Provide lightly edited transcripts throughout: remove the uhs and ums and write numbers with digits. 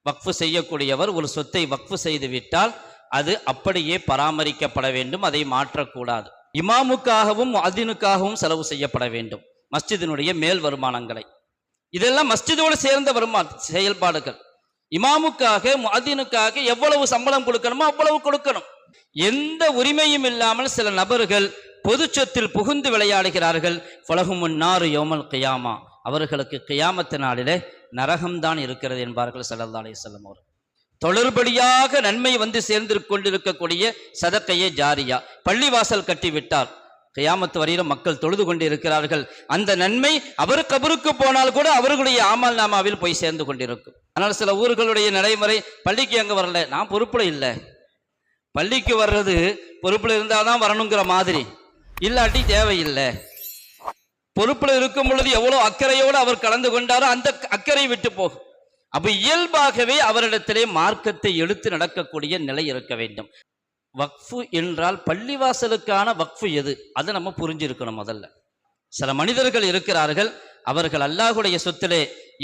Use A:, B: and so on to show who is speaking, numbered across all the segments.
A: வக்ஃபு செய்யக்கூடியவர் ஒரு சொத்தை வக்ஃபு செய்து விட்டால் அது அப்படியே பராமரிக்கப்பட வேண்டும், அதை மாற்றக்கூடாது. இமாமுக்காகவும் முஅத்தினுக்காகவும் செலவு செய்யப்பட வேண்டும் மஸ்ஜிதினுடைய மேல் வருமானங்களை. இதெல்லாம் மஸ்ஜிதோடு சேர்ந்த செயல்பாடுகள். இமாமுக்காக முஅத்தினுக்காக எவ்வளவு சம்பளம் கொடுக்கணுமோ அவ்வளவு கொடுக்கணும். எந்த உரிமையும் இல்லாமல் சில நபர்கள் பொது சொத்தில் புகுந்து விளையாடுகிறார்கள். ஃபலஹுமுன் நாரு யௌமல் கியாமா, அவர்களுக்கு கியாமத்து நாளிலே நரகம்தான் இருக்கிறது என்பார்கள் ஸல்லல்லாஹு அலைஹி வஸல்லம் அவர்கள். தொடர்படியாக நன்மை வந்து சேர்ந்து கொண்டிருக்கக்கூடிய சதக்கையே ஜாரியா. பள்ளிவாசல் கட்டிவிட்டார், கியாமத்து வரையிலும் மக்கள் தொழுது கொண்டு இருக்கிறார்கள். அந்த நன்மை அவர் கபருக்கு போனால் கூட அவர்களுடைய ஆமல் நாமாவில் போய் சேர்ந்து கொண்டிருக்கும். ஆனால் சில ஊர்களுடைய நடைமுறை, பள்ளிக்கு அங்கே வரல, நான் பொறுப்புல இல்லை, பள்ளிக்கு வர்றது பொறுப்புல இருந்தால் தான் வரணுங்கிற மாதிரி, இல்லாட்டி தேவையில்லை. பொறுப்புல இருக்கும் பொழுது எவ்வளவு அக்கறையோடு அவர் கலந்து கொண்டாரோ அந்த அக்கறை விட்டு போகும். அப்ப இயல்பாகவே அவரிடத்திலே மார்க்கத்தை எடுத்து நடக்கக்கூடிய நிலை இருக்க வேண்டும். வக்ஃபு என்றால் பள்ளிவாசலுக்கான வக்ஃபு எது, அதை நம்ம புரிஞ்சிருக்கணும். முதல்ல சில மனிதர்கள் இருக்கிறார்கள், அவர்கள் அல்லாஹுடைய சொத்திலே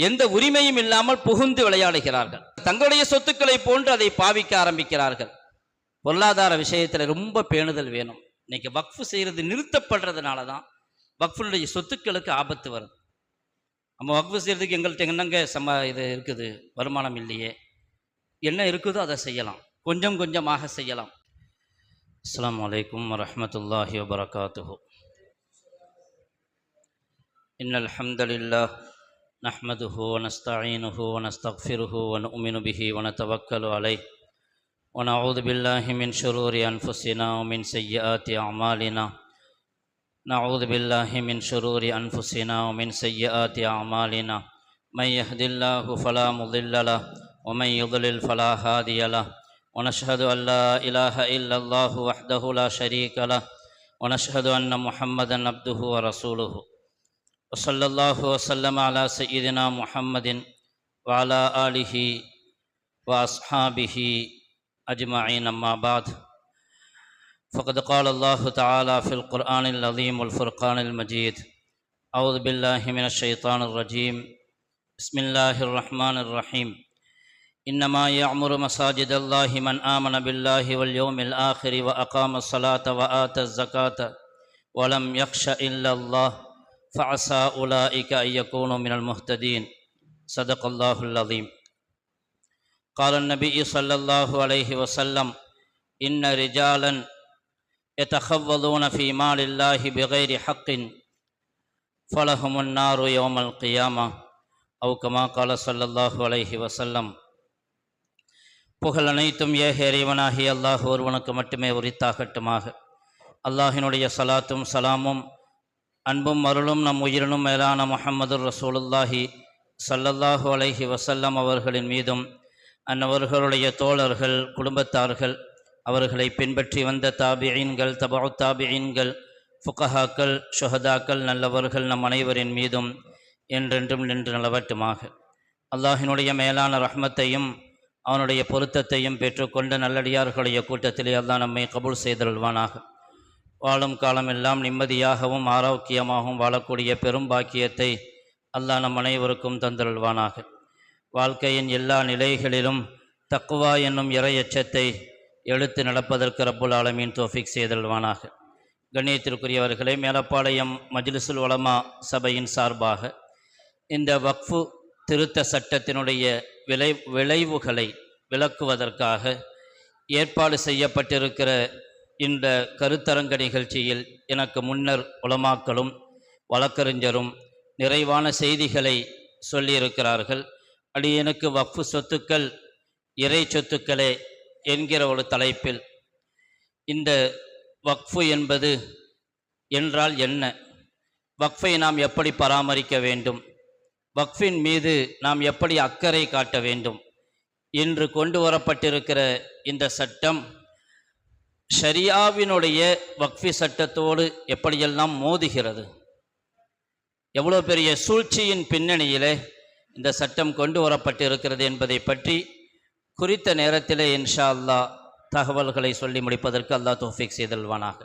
A: எந்த உரிமையும் இல்லாமல் புகுந்து விளையாடுகிறார்கள். தங்களுடைய சொத்துக்களை போன்று அதை பாவிக்க ஆரம்பிக்கிறார்கள். பொருளாதார விஷயத்தில் ரொம்ப பேணுதல் வேணும். இன்னைக்கு வக்ஃபு செய்யறது நிறுத்தப்படுறதுனால தான் வக்ஃபுடைய சொத்துக்களுக்கு ஆபத்து வருது. நம்ம வக்ஃபு செய்யறதுக்கு எங்கள்கிட்ட என்னங்க இது இருக்குது, வருமானம் இல்லையே, என்ன இருக்குதோ அதை செய்யலாம், கொஞ்சம் கொஞ்சமாக செய்யலாம். அஸ்ஸலாமு அலைக்கும் வரஹ்மத்துல்லாஹி வபரகாத்துஹு. இன்னல் ஹம்தலில்லாஹ் நஹ்மதுஹு வ நஸ்தஈனுஹு வ நஸ்தக்ஃபிருஹு வ நுஅ்மினு பிஹி வ நதவக்கலு அலைஹி வ நஊது பில்லாஹி மின் ஷுரூரி அன்ஃபுஸினா வ மின் ஸய்யிஆத்தி அமாலினா. நஊது பில்லாஹி மின் ஷுரூரி அன்ஃபுஸினா வ மின் ஸய்யிஆத்தி அமாலினா. மை யஹ்தில்லாஹு ஃபலா முضில்ல லஹு வ மை யுض்லில் ஃபலா ஹாதிய லஹு. ونشهد أن لا إله إلا الله وحده لا شريك له ونشهد أن محمدا عبده ورسوله وصلى الله وسلم على سيدنا محمد وعلى آله وأصحابه أجمعين. أما بعد، فقد قال الله تعالى في القرآن العظيم والفرقان المجيد: أعوذ بالله من الشيطان الرجيم، بسم الله الرحمن الرحيم. إنما يعمر مساجد الله من آمن بالله واليوم الآخر وأقام الصلاة وآتى الزكاة ولم يخش إلا الله فعسى أولئك أن يكونوا من المهتدين. صدق الله العظيم. قال النبي صلى الله عليه وسلم: إن رجالا يتخوضون في مال الله بغير حق فلهم النار يوم القيامة، أو كما قال صلى الله عليه وسلم. புகழ் அனைத்தும் ஏக இறைவனாகிய அல்லாஹ் ஒருவனுக்கு மட்டுமே உரித்தாகட்டுமாக. அல்லாஹினுடைய சலாத்தும் சலாமும் அன்பும் அருளும் நம் உயிரினும் மேலான முஹம்மது ரசூலுல்லாஹி ஸல்லல்லாஹு அலைஹி வஸல்லம் அவர்களின் மீதும், அன்னவர்களுடைய தோழர்கள், குடும்பத்தார்கள், அவர்களை பின்பற்றி வந்த தாபிஈன்கள், தபஉ தாபிஈன்கள், ஃபுகஹாக்கள், ஷுஹதாக்கள், நல்லவர்கள் நம் அனைவரின் மீதும் என்றென்றும் நின்று நிலவட்டுமாக. அல்லாஹினுடைய மேலான ரஹ்மத்தையும் அவனுடைய பொருத்தத்தையும் பெற்றுக்கொண்ட நல்லடியார்களுடைய கூட்டத்திலே அல்லாஹ் நம்மை கபூல் செய்தருள்வானாக. வாழும் காலமெல்லாம் நிம்மதியாகவும் ஆரோக்கியமாகவும் வாழக்கூடிய பெரும் பாக்கியத்தை அல்லாஹ் நம் அனைவருக்கும் தந்தருள்வானாக. வாழ்க்கையின் எல்லா நிலைகளிலும் தக்வா என்னும் இறையச்சத்தை எடுத்து நடப்பதற்கு ரப்புல் ஆலமீன் தௌஃபீக் செய்தருள்வானாக. கண்ணியத்திற்குரியவர்களே, மேலப்பாளையம் மஜ்லிஸுல் உலமா சபையின் சார்பாக இந்த வக்ஃபு திருத்த சட்டத்தினுடைய விளைவுகளை விளக்குவதற்காக ஏற்பாடு செய்யப்பட்டிருக்கிற இந்த கருத்தரங்க நிகழ்ச்சியில் எனக்கு முன்னர் உலமாக்களும் வழக்கறிஞரும் நிறைவான செய்திகளை சொல்லியிருக்கிறார்கள். அடியேனுக்கு வக்ஃபு சொத்துக்கள் இறை சொத்துக்களே என்கிற ஒரு தலைப்பில் இந்த வக்ஃபு என்பது என்றால் என்ன, வக்ஃபை நாம் எப்படி பராமரிக்க வேண்டும், வக்ஃபின் மீது நாம் எப்படி அக்கறை காட்ட வேண்டும் என்று கொண்டு வரப்பட்டிருக்கிற இந்த சட்டம் ஷரியாவினுடைய வக்ஃபி சட்டத்தோடு எப்படியெல்லாம் மோதுகிறது, எவ்வளோ பெரிய சூழ்ச்சியின் பின்னணியிலே இந்த சட்டம் கொண்டு வரப்பட்டிருக்கிறது என்பதை பற்றி குறித்த நேரத்திலே இன்ஷா அல்லாஹ் தகவல்களை சொல்லி முடிப்பதற்கு அல்லாஹ் தௌஃபீக் செய்தல்வானாக.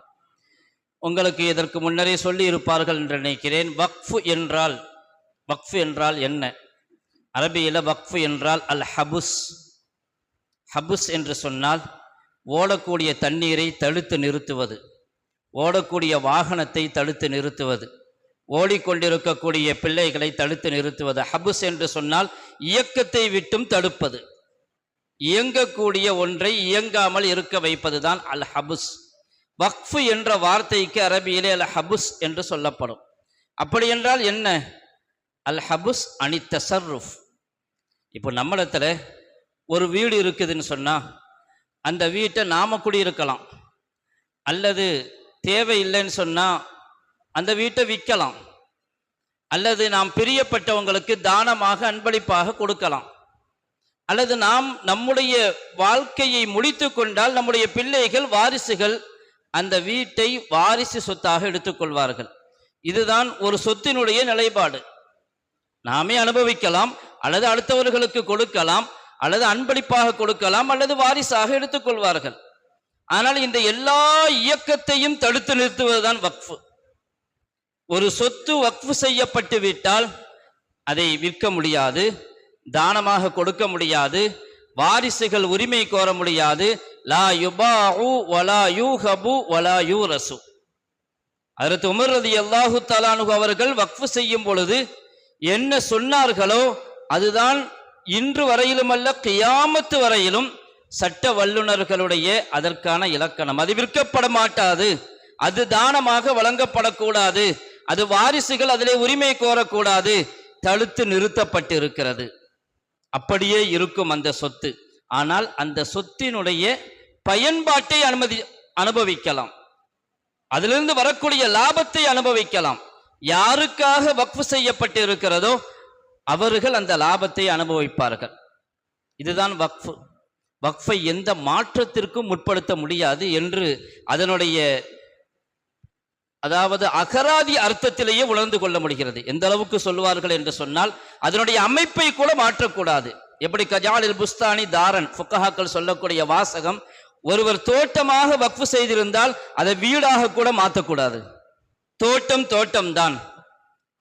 A: உங்களுக்கு இதற்கு முன்னரே சொல்லி இருப்பார்கள் என்று நினைக்கிறேன். வக்ஃபு என்றால் என்ன, அரபியில் வக்ஃபு என்றால் அல் ஹபுஸ். ஹபுஸ் என்று சொன்னால் ஓடக்கூடிய தண்ணீரை தடுத்து நிறுத்துவது, ஓடக்கூடிய வாகனத்தை தடுத்து நிறுத்துவது, ஓடிக்கொண்டிருக்கக்கூடிய பிள்ளைகளை தடுத்து நிறுத்துவது. ஹபுஸ் என்று சொன்னால் இயக்கத்தை விட்டும் தடுப்பது, இயங்கக்கூடிய ஒன்றை இயங்காமல் இருக்க வைப்பதுதான் அல் ஹபுஸ். வக்ஃபு என்ற வார்த்தைக்கு அரபியிலே அல் ஹபுஸ் என்று சொல்லப்படும். அப்படி என்றால் என்ன? அல் ஹபுஸ் அனி தஸர்ருஃப். இப்போ நம்மளத்தில் ஒரு வீடு இருக்குதுன்னு சொன்னால் அந்த வீட்டை நாம குடியிருக்கலாம், அல்லது தேவையில்லைன்னு சொன்னால் அந்த வீட்டை விற்கலாம், அல்லது நாம் பிரியப்பட்டவங்களுக்கு தானமாக அன்பளிப்பாக கொடுக்கலாம், அல்லது நாம் நம்முடைய வாழ்க்கையை முடித்து கொண்டால் நம்முடைய பிள்ளைகள் வாரிசுகள் அந்த வீட்டை வாரிசு சொத்தாக எடுத்துக்கொள்வார்கள். இதுதான் ஒரு சொத்தினுடைய நிலைப்பாடு. நாமே அனுபவிக்கலாம், அல்லது அடுத்தவர்களுக்கு கொடுக்கலாம், அல்லது அன்பளிப்பாக கொடுக்கலாம், அல்லது வாரிசாக எடுத்துக்கொள்வார்கள். ஆனால் இந்த எல்லா இயக்கத்தையும் தடுத்து நிறுத்துவதுதான் வக்ஃபு. ஒரு சொத்து வக்ஃபு செய்யப்பட்டு விட்டால் அதை விற்க முடியாது, தானமாக கொடுக்க முடியாது, வாரிசுகள் உரிமை கோர முடியாது. லா யுபாஉ வலா யூஹபு வலா யூரசு. ஹஜ்ரத் உமர் ரலியல்லாஹு தஆலா அன்ஹு அவர்கள் வக்ஃபு செய்யும் பொழுது என்ன சொன்னார்களோ அதுதான் இன்று வரையிலும் அல்ல, கியாமத்து வரையிலும் சட்ட வல்லுநர்களுடைய அதற்கான இலக்கணம். அது விற்கப்பட மாட்டாது, அது தானமாக வழங்கப்படக்கூடாது, அது வாரிசுகள் அதிலே உரிமை கோரக்கூடாது, தடுத்து நிறுத்தப்பட்டு இருக்கிறது. அப்படியே இருக்கும் அந்த சொத்து. ஆனால் அந்த சொத்தினுடைய பயன்பாட்டை அனுபவிக்கலாம், அதிலிருந்து வரக்கூடிய லாபத்தை அனுபவிக்கலாம். யாருக்காக வக்ஃபு செய்யப்பட்டு இருக்கிறதோ அவர்கள் அந்த லாபத்தை அனுபவிப்பார்கள். இதுதான் வக்ஃபு. வக்ஃபை எந்த மாற்றத்திற்கும் முற்படுத்த முடியாது என்று அதனுடைய அதாவது அகராதி அர்த்தத்திலேயே உணர்ந்து கொள்ள முடிகிறது. எந்த அளவுக்கு சொல்லுவார்கள் என்று சொன்னால் அதனுடைய அமைப்பை கூட மாற்றக்கூடாது. எப்படி கஜாலில் புஸ்தானி தாரன் ஃபுக்கஹாக்கள் சொல்லக்கூடிய வாசகம், ஒருவர் தோட்டமாக வக்ஃபு செய்திருந்தால் அதை வீடாக கூட மாற்றக்கூடாது. தோட்டம் தான்,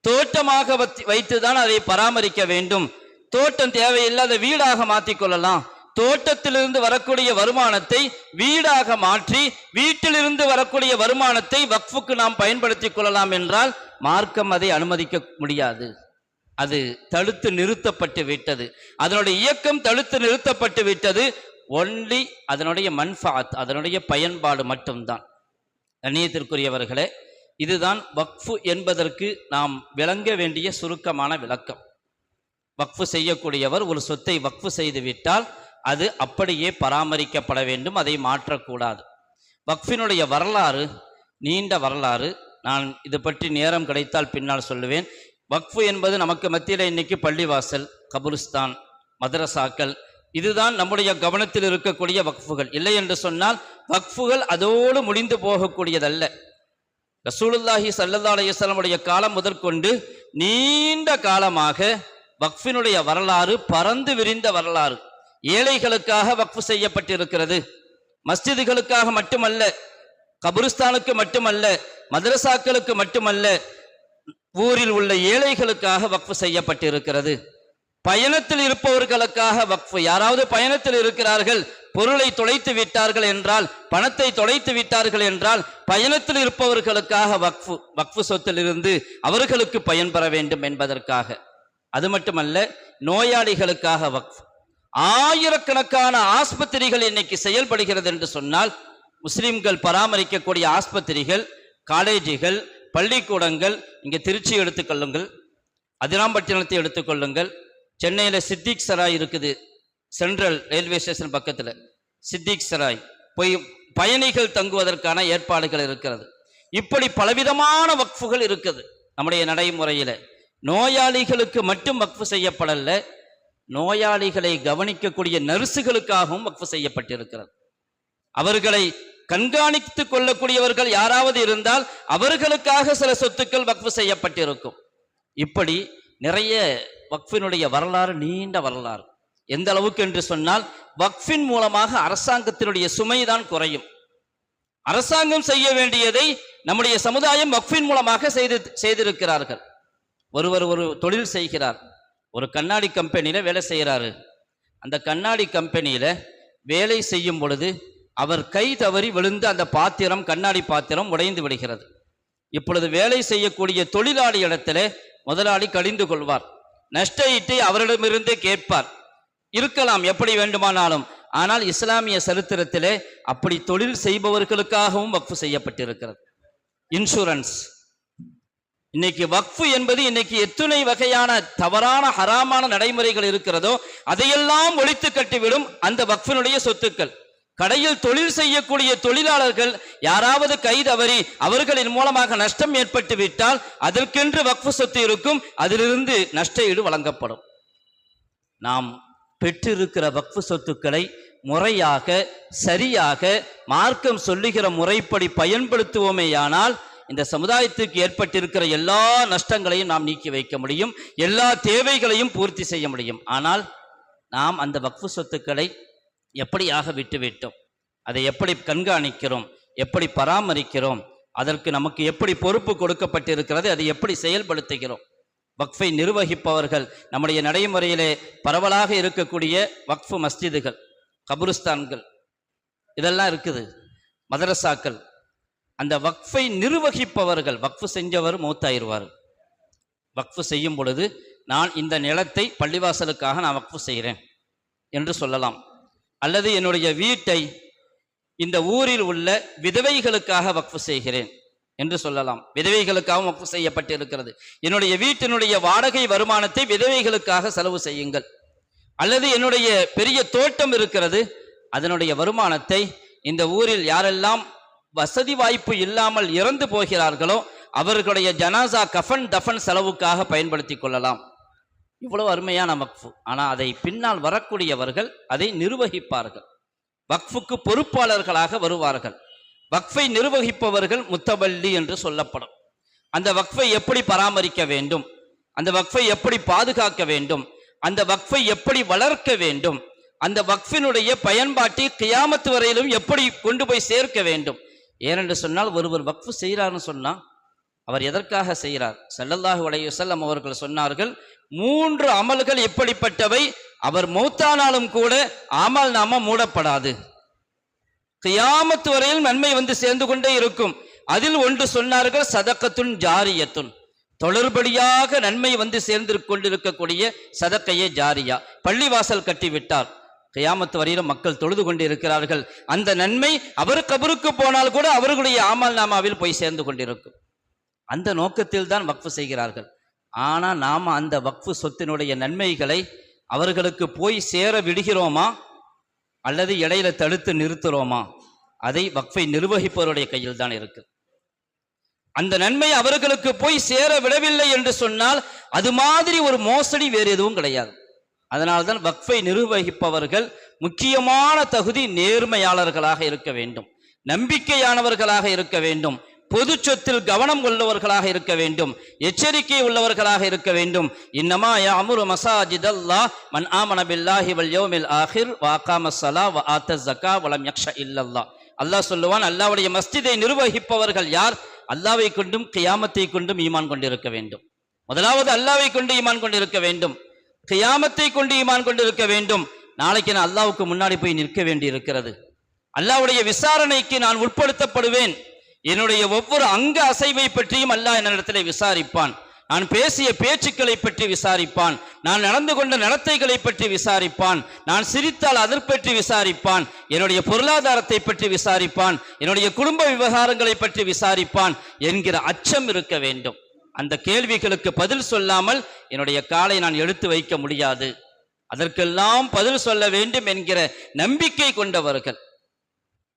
A: தோட்டமாக வைத்துதான் அதை பராமரிக்க வேண்டும். தோட்டம் தேவையில்லாத வீடாக மாற்றிக்கொள்ளலாம். தோட்டத்திலிருந்து வரக்கூடிய வருமானத்தை வீடாக மாற்றி வீட்டிலிருந்து வரக்கூடிய வருமானத்தை வக்ஃபுக்கு நாம் பயன்படுத்திக் கொள்ளலாம் என்றால் மார்க்கம் அதை அனுமதிக்க முடியாது. அது தடுத்து நிறுத்தப்பட்டு விட்டது, அதனுடைய இயக்கம் தடுத்து நிறுத்தப்பட்டு விட்டது. ஒன்லி அதனுடைய மன்ஃபாத், அதனுடைய பயன்பாடு மட்டும்தான். கண்ணியத்திற்குரியவர்களே, இதுதான் வக்ஃபு என்பதற்கு நாம் விளங்க வேண்டிய சுருக்கமான விளக்கம். வக்ஃபு செய்யக்கூடியவர் ஒரு சொத்தை வக்ஃபு செய்து விட்டால் அது அப்படியே பராமரிக்கப்பட வேண்டும், அதை மாற்றக்கூடாது. வக்ஃபினுடைய வரலாறு நீண்ட வரலாறு. நான் இது பற்றி நேரம் கிடைத்தால் பின்னால் சொல்லுவேன். வக்ஃபு என்பது நமக்கு மத்தியில் இன்னைக்கு பள்ளிவாசல், கபுரிஸ்தான், மதரசாக்கள், இதுதான் நம்முடைய கவனத்தில் இருக்கக்கூடிய வக்ஃபுகள். இல்லை என்று சொன்னால் வக்ஃபுகள் அதோடு முடிந்து போகக்கூடியதல்ல. ரசூலுல்லாஹி ஸல்லல்லாஹு அலைஹி வஸல்லம் காலம் முதற்கொண்டு நீண்ட காலமாக வக்ஃபினுடைய வரலாறு பறந்து விரிந்த வரலாறு. ஏழைகளுக்காக வக்ஃபு செய்யப்பட்டிருக்கிறது. மஸ்ஜிதுகளுக்காக மட்டுமல்ல, கபுரிஸ்தானுக்கு மட்டுமல்ல, மதரசாக்களுக்கு மட்டுமல்ல, ஊரில் உள்ள ஏழைகளுக்காக வக்ஃபு செய்யப்பட்டிருக்கிறது. பயணத்தில் இருப்பவர்களுக்காக வக்ஃபு. யாராவது பயணத்தில் இருக்கிறார்கள், பொருளை தொலைத்து விட்டார்கள் என்றால், பணத்தை தொலைத்து விட்டார்கள் என்றால், பயணத்தில் இருப்பவர்களுக்காக வக்ஃபு. வக்ஃபு சொத்திலிருந்து அவர்களுக்கு பயன்பெற வேண்டும் என்பதற்காக. அது மட்டுமல்ல, நோயாளிகளுக்காக வக்ஃபு. ஆயிரக்கணக்கான ஆஸ்பத்திரிகள் இன்னைக்கு செயல்படுகிறது என்று சொன்னால், முஸ்லிம்கள் பராமரிக்கக்கூடிய ஆஸ்பத்திரிகள், காலேஜுகள், பள்ளிக்கூடங்கள். இங்கே திருச்சி எடுத்துக்கொள்ளுங்கள், அதிராம்பட்டினத்தை எடுத்துக்கொள்ளுங்கள், சென்னையில் சித்திக் சராய் இருக்குது, சென்ட்ரல் ரயில்வே ஸ்டேஷன் பக்கத்தில் சித்திக் சராய் போய் பயணிகள் தங்குவதற்கான ஏற்பாடுகள் இருக்கிறது. இப்படி பலவிதமான வக்ஃபுகள் இருக்குது நம்முடைய நடைமுறையில். நோயாளிகளுக்கு மட்டும் வக்ஃபு செய்யப்படல, நோயாளிகளை கவனிக்கக்கூடிய நர்சுகளுக்காகவும் வக்ஃபு செய்யப்பட்டிருக்கிறது. அவர்களை கண்காணித்துக் கொள்ளக்கூடியவர்கள் யாராவது இருந்தால் அவர்களுக்காக சில சொத்துக்கள் வக்ஃபு செய்யப்பட்டிருக்கும். இப்படி நிறைய வக்ஃபினுடைய வரலாறு நீண்ட வரலாறு. எந்த அளவுக்கு என்று சொன்னால், வக்ஃபின் மூலமாக அரசாங்கத்தினுடைய சுமைதான் குறையும். அரசாங்கம் செய்ய வேண்டியதை நம்முடைய சமுதாயம் வக்ஃபின் மூலமாக செய்திருக்கிறார்கள். ஒருவர் ஒரு தொழில் செய்கிறார், ஒரு கண்ணாடி கம்பெனியில் வேலை செய்கிறாரு. அந்த கண்ணாடி கம்பெனியில் வேலை செய்யும் பொழுது அவர் கை தவறி விழுந்து அந்த பாத்திரம், கண்ணாடி பாத்திரம் உடைந்து விடுகிறது. இப்பொழுது வேலை செய்யக்கூடிய தொழிலாளி இடத்துல முதலாளி கடிந்து கொள்வார், நஷ்ட ஈட்டை அவரிடமிருந்தே கேட்பார். இருக்கலாம் எப்படி வேண்டுமானாலும். ஆனால் இஸ்லாமிய சரித்திரத்திலே அப்படி தொழில் செய்பவர்களுக்காகவும் வக்ஃபு செய்யப்பட்டிருக்கிறது. இன்சூரன்ஸ். இன்னைக்கு வக்ஃபு என்பது இன்னைக்கு எத்தனை வகையான தவறான ஹராமான நடைமுறைகள் இருக்கிறதோ அதையெல்லாம் ஒழித்து கட்டிவிடும் அந்த வக்ஃபினுடைய சொத்துக்கள். கடையில் தொழில் செய்யக்கூடிய தொழிலாளர்கள் யாராவது கை தவறி அவர்களின் மூலமாக நஷ்டம் ஏற்பட்டு விட்டால் அதற்கென்று வக்ஃபு சொத்து இருக்கும், அதிலிருந்து நஷ்ட ஈடு வழங்கப்படும். நாம் பெற்றிருக்கிற வக்ஃபு சொத்துக்களை முறையாக சரியாக மார்க்கம் சொல்லுகிற முறைப்படி பயன்படுத்துவோமேயானால் இந்த சமுதாயத்துக்கு ஏற்பட்டிருக்கிற எல்லா நஷ்டங்களையும் நாம் நீக்கி வைக்க முடியும், எல்லா தேவைகளையும் பூர்த்தி செய்ய முடியும். ஆனால் நாம் அந்த வக்ஃபு சொத்துக்களை எப்படியாக விட்டுவிட்டோம், அதை எப்படி கண்காணிக்கிறோம், எப்படி பராமரிக்கிறோம், அதற்கு நமக்கு எப்படி பொறுப்பு கொடுக்கப்பட்டிருக்கிறது, அதை எப்படி செயல்படுத்துகிறோம். வக்ஃபை நிர்வகிப்பவர்கள் நம்முடைய நடைமுறையிலே பரவலாக இருக்கக்கூடிய வக்ஃபு மஸ்ஜிதுகள், கபுரிஸ்தான்கள் இதெல்லாம் இருக்குது, மதரசாக்கள். அந்த வக்ஃபை நிர்வகிப்பவர்கள், வக்ஃபு செஞ்சவர் மௌத்தாயிருவார். வக்ஃபு செய்யும் பொழுது நான் இந்த நிலத்தை பள்ளிவாசலுக்காக நான் வக்ஃபு செய்கிறேன் என்று சொல்லலாம். அல்லது என்னுடைய வீட்டை இந்த ஊரில் உள்ள விதவைகளுக்காக வக்ஃபு செய்கிறேன் என்று சொல்லலாம். விதவைகளுக்காகவும் வக்ஃபு செய்யப்பட்டிருக்கிறது. என்னுடைய வீட்டினுடைய வாடகை வருமானத்தை விதவைகளுக்காக செலவு செய்யுங்கள். அல்லது என்னுடைய பெரிய தோட்டம் இருக்கிறது, அதனுடைய வருமானத்தை இந்த ஊரில் யாரெல்லாம் வசதி வாய்ப்பு இல்லாமல் இறந்து போகிறார்களோ அவர்களுடைய ஜனாசா, கஃபன், தஃபன் செலவுக்காக பயன்படுத்தி கொள்ளலாம். இவ்வளவு அருமையான வக்ஃபு. ஆனால் அதை பின்னால் வரக்கூடியவர்கள் அதை நிர்வகிப்பார்கள், வக்ஃபுக்கு பொறுப்பாளர்களாக வருவார்கள். வக்ஃபை நிர்வகிப்பவர்கள் முத்தவல்லி என்று சொல்லப்படும். அந்த வக்ஃபை எப்படி பராமரிக்க வேண்டும், அந்த வக்ஃபை எப்படி பாதுகாக்க வேண்டும், அந்த வக்ஃபை எப்படி வளர்க்க வேண்டும், அந்த வக்ஃபினுடைய பயன்பாட்டை கியாமத்து வரையிலும் எப்படி கொண்டு போய் சேர்க்க வேண்டும். ஏனென்று சொன்னால் ஒருவர் வக்ஃபு செய்கிறார்னு சொன்னால் அவர் எதற்காக செய்கிறார்? ஸல்லல்லாஹு அலைஹி வஸல்லம் அவர்கள் சொன்னார்கள், 3 அமல்கள் எப்படிப்பட்டவை, அவர் மௌத்தானாலும் கூட அமல் நாம மூடப்படாது, கியாமத்து வரையில் நன்மை வந்து சேர்ந்து கொண்டே இருக்கும். அதில் ஒன்று சொன்னார்கள், சதக்கத்துன் ஜாரியத்துன், தொடர்படியாக நன்மை வந்து சேர்ந்து கொண்டிருக்கக்கூடிய சதக்கையே ஜாரியா. பள்ளிவாசல் கட்டிவிட்டார், கியாமத்து வரையிலும் மக்கள் தொழுது கொண்டு இருக்கிறார்கள், அந்த நன்மை அவர் கபருக்கு போனால் கூட அவர்களுடைய ஆமல் நாமாவில் போய் சேர்ந்து கொண்டிருக்கும். அந்த நோக்கத்தில் தான் வக்ஃபு செய்கிறார்கள். ஆனால் நாம் அந்த வக்ஃபு சொத்தினுடைய நன்மைகளை அவர்களுக்கு போய் சேர விடுகிறோமா அல்லது இடையில தடுத்து நிறுத்துறோமா? அதை வக்ஃபை நிர்வகிப்பவருடைய கையில் தான் இருக்கு. அந்த நன்மை அவர்களுக்கு போய் சேர விடவில்லை என்று சொன்னால் அது மாதிரி ஒரு மோசடி வேறு எதுவும் கிடையாது. அதனால்தான் வக்ஃபை நிர்வகிப்பவர்கள் முக்கியமான தகுதி நேர்மையாளர்களாக இருக்க வேண்டும், நம்பிக்கையானவர்களாக இருக்க வேண்டும், பொது சொத்தில் கவனம் உள்ளவர்களாக இருக்க வேண்டும், எச்சரிக்கை உள்ளவர்களாக இருக்க வேண்டும். இன்னமா யஅமுரு மஸாஜிதல்லாஹ் மன் ஆமன பில்லாஹி வல் யௌமில் ஆஹிர் வ அகாமஸ் ஸலா வ ஆத்தஸ் ஸக்கா வ லம் யக்ஷ இல்லல்லாஹ். அல்லாஹ் சொல்லுவான், அல்லாஹ்வுடைய மஸ்ஜிதை நிர்வகிப்பவர்கள் யார்? அல்லாஹ்வை கொண்டும் கியாமத்தை கொண்டும் ஈமான் கொண்டிருக்க வேண்டும். முதலாவது அல்லாஹ்வை கொண்டு ஈமான் கொண்டிருக்க வேண்டும், கியாமத்தை கொண்டு ஈமான் கொண்டிருக்க வேண்டும். நாளைக்கு நான் அல்லாஹ்வுக்கு முன்னாடி போய் நிற்க வேண்டி இருக்கிறது, அல்லாஹ்வுடைய விசாரணைக்கு நான் உட்படுத்தப்படுவேன். என்னுடைய ஒவ்வொரு அங்க அசைவை பற்றியும் அல்லாஹ் என்னிடத்திலே விசாரிப்பான். நான் பேசிய பேச்சுக்களை பற்றி விசாரிப்பான், நான் நடந்து கொண்ட நடத்தைகளை பற்றி விசாரிப்பான், நான் சிரித்தால் அதை பற்றி விசாரிப்பான், என்னுடைய பொருளாதாரத்தை பற்றி விசாரிப்பான், என்னுடைய குடும்ப விவகாரங்களை பற்றி விசாரிப்பான் என்கிற அச்சம் இருக்க வேண்டும். அந்த கேள்விகளுக்கு பதில் சொல்லாமல் என்னுடைய காலை நான் எடுத்து வைக்க முடியாது. அதற்கெல்லாம் பதில் சொல்ல வேண்டும் என்கிற நம்பிக்கை கொண்டவர்கள்.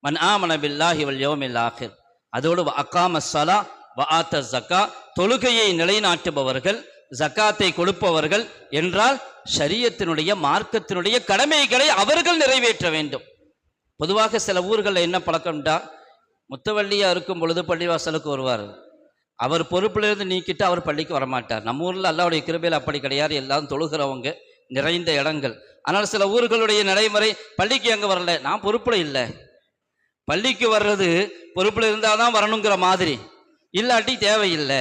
A: மன் ஆமன பில்லாஹி வல் யௌமில் ஆஹிர், அதோடு அகாமஸ் ஸலா வ ஆத்தஸ் ஸக்கா, தொழுகையை நிலைநாட்டுபவர்கள், ஜக்காத்தை கொடுப்பவர்கள் என்றால் ஷரியத்தினுடைய மார்க்கத்தினுடைய கடமைகளை அவர்கள் நிறைவேற்ற வேண்டும். பொதுவாக சில ஊர்களில் என்ன பழக்கம்டா, முத்தவள்ளியா இருக்கும் பொழுது பள்ளிவாசலுக்கு வருவார், அவர் பொறுப்பிலிருந்து நீக்கிட்டு அவர் பள்ளிக்கு வரமாட்டார். நம்ம ஊரில் அல்லாஹ்வுடைய கிருபையில் அப்படி கிடையாது, எல்லாரும் தொழுகிறவங்க நிறைந்த இடங்கள். ஆனால் சில ஊர்களுடைய நடைமுறை, பள்ளிக்கு எங்கே வரல, நான் பொறுப்பில் இல்லை, பள்ளிக்கு வர்றது பொறுப்பில் இருந்தால் தான் வரணுங்கிற மாதிரி, இல்லாட்டி தேவையில்லை.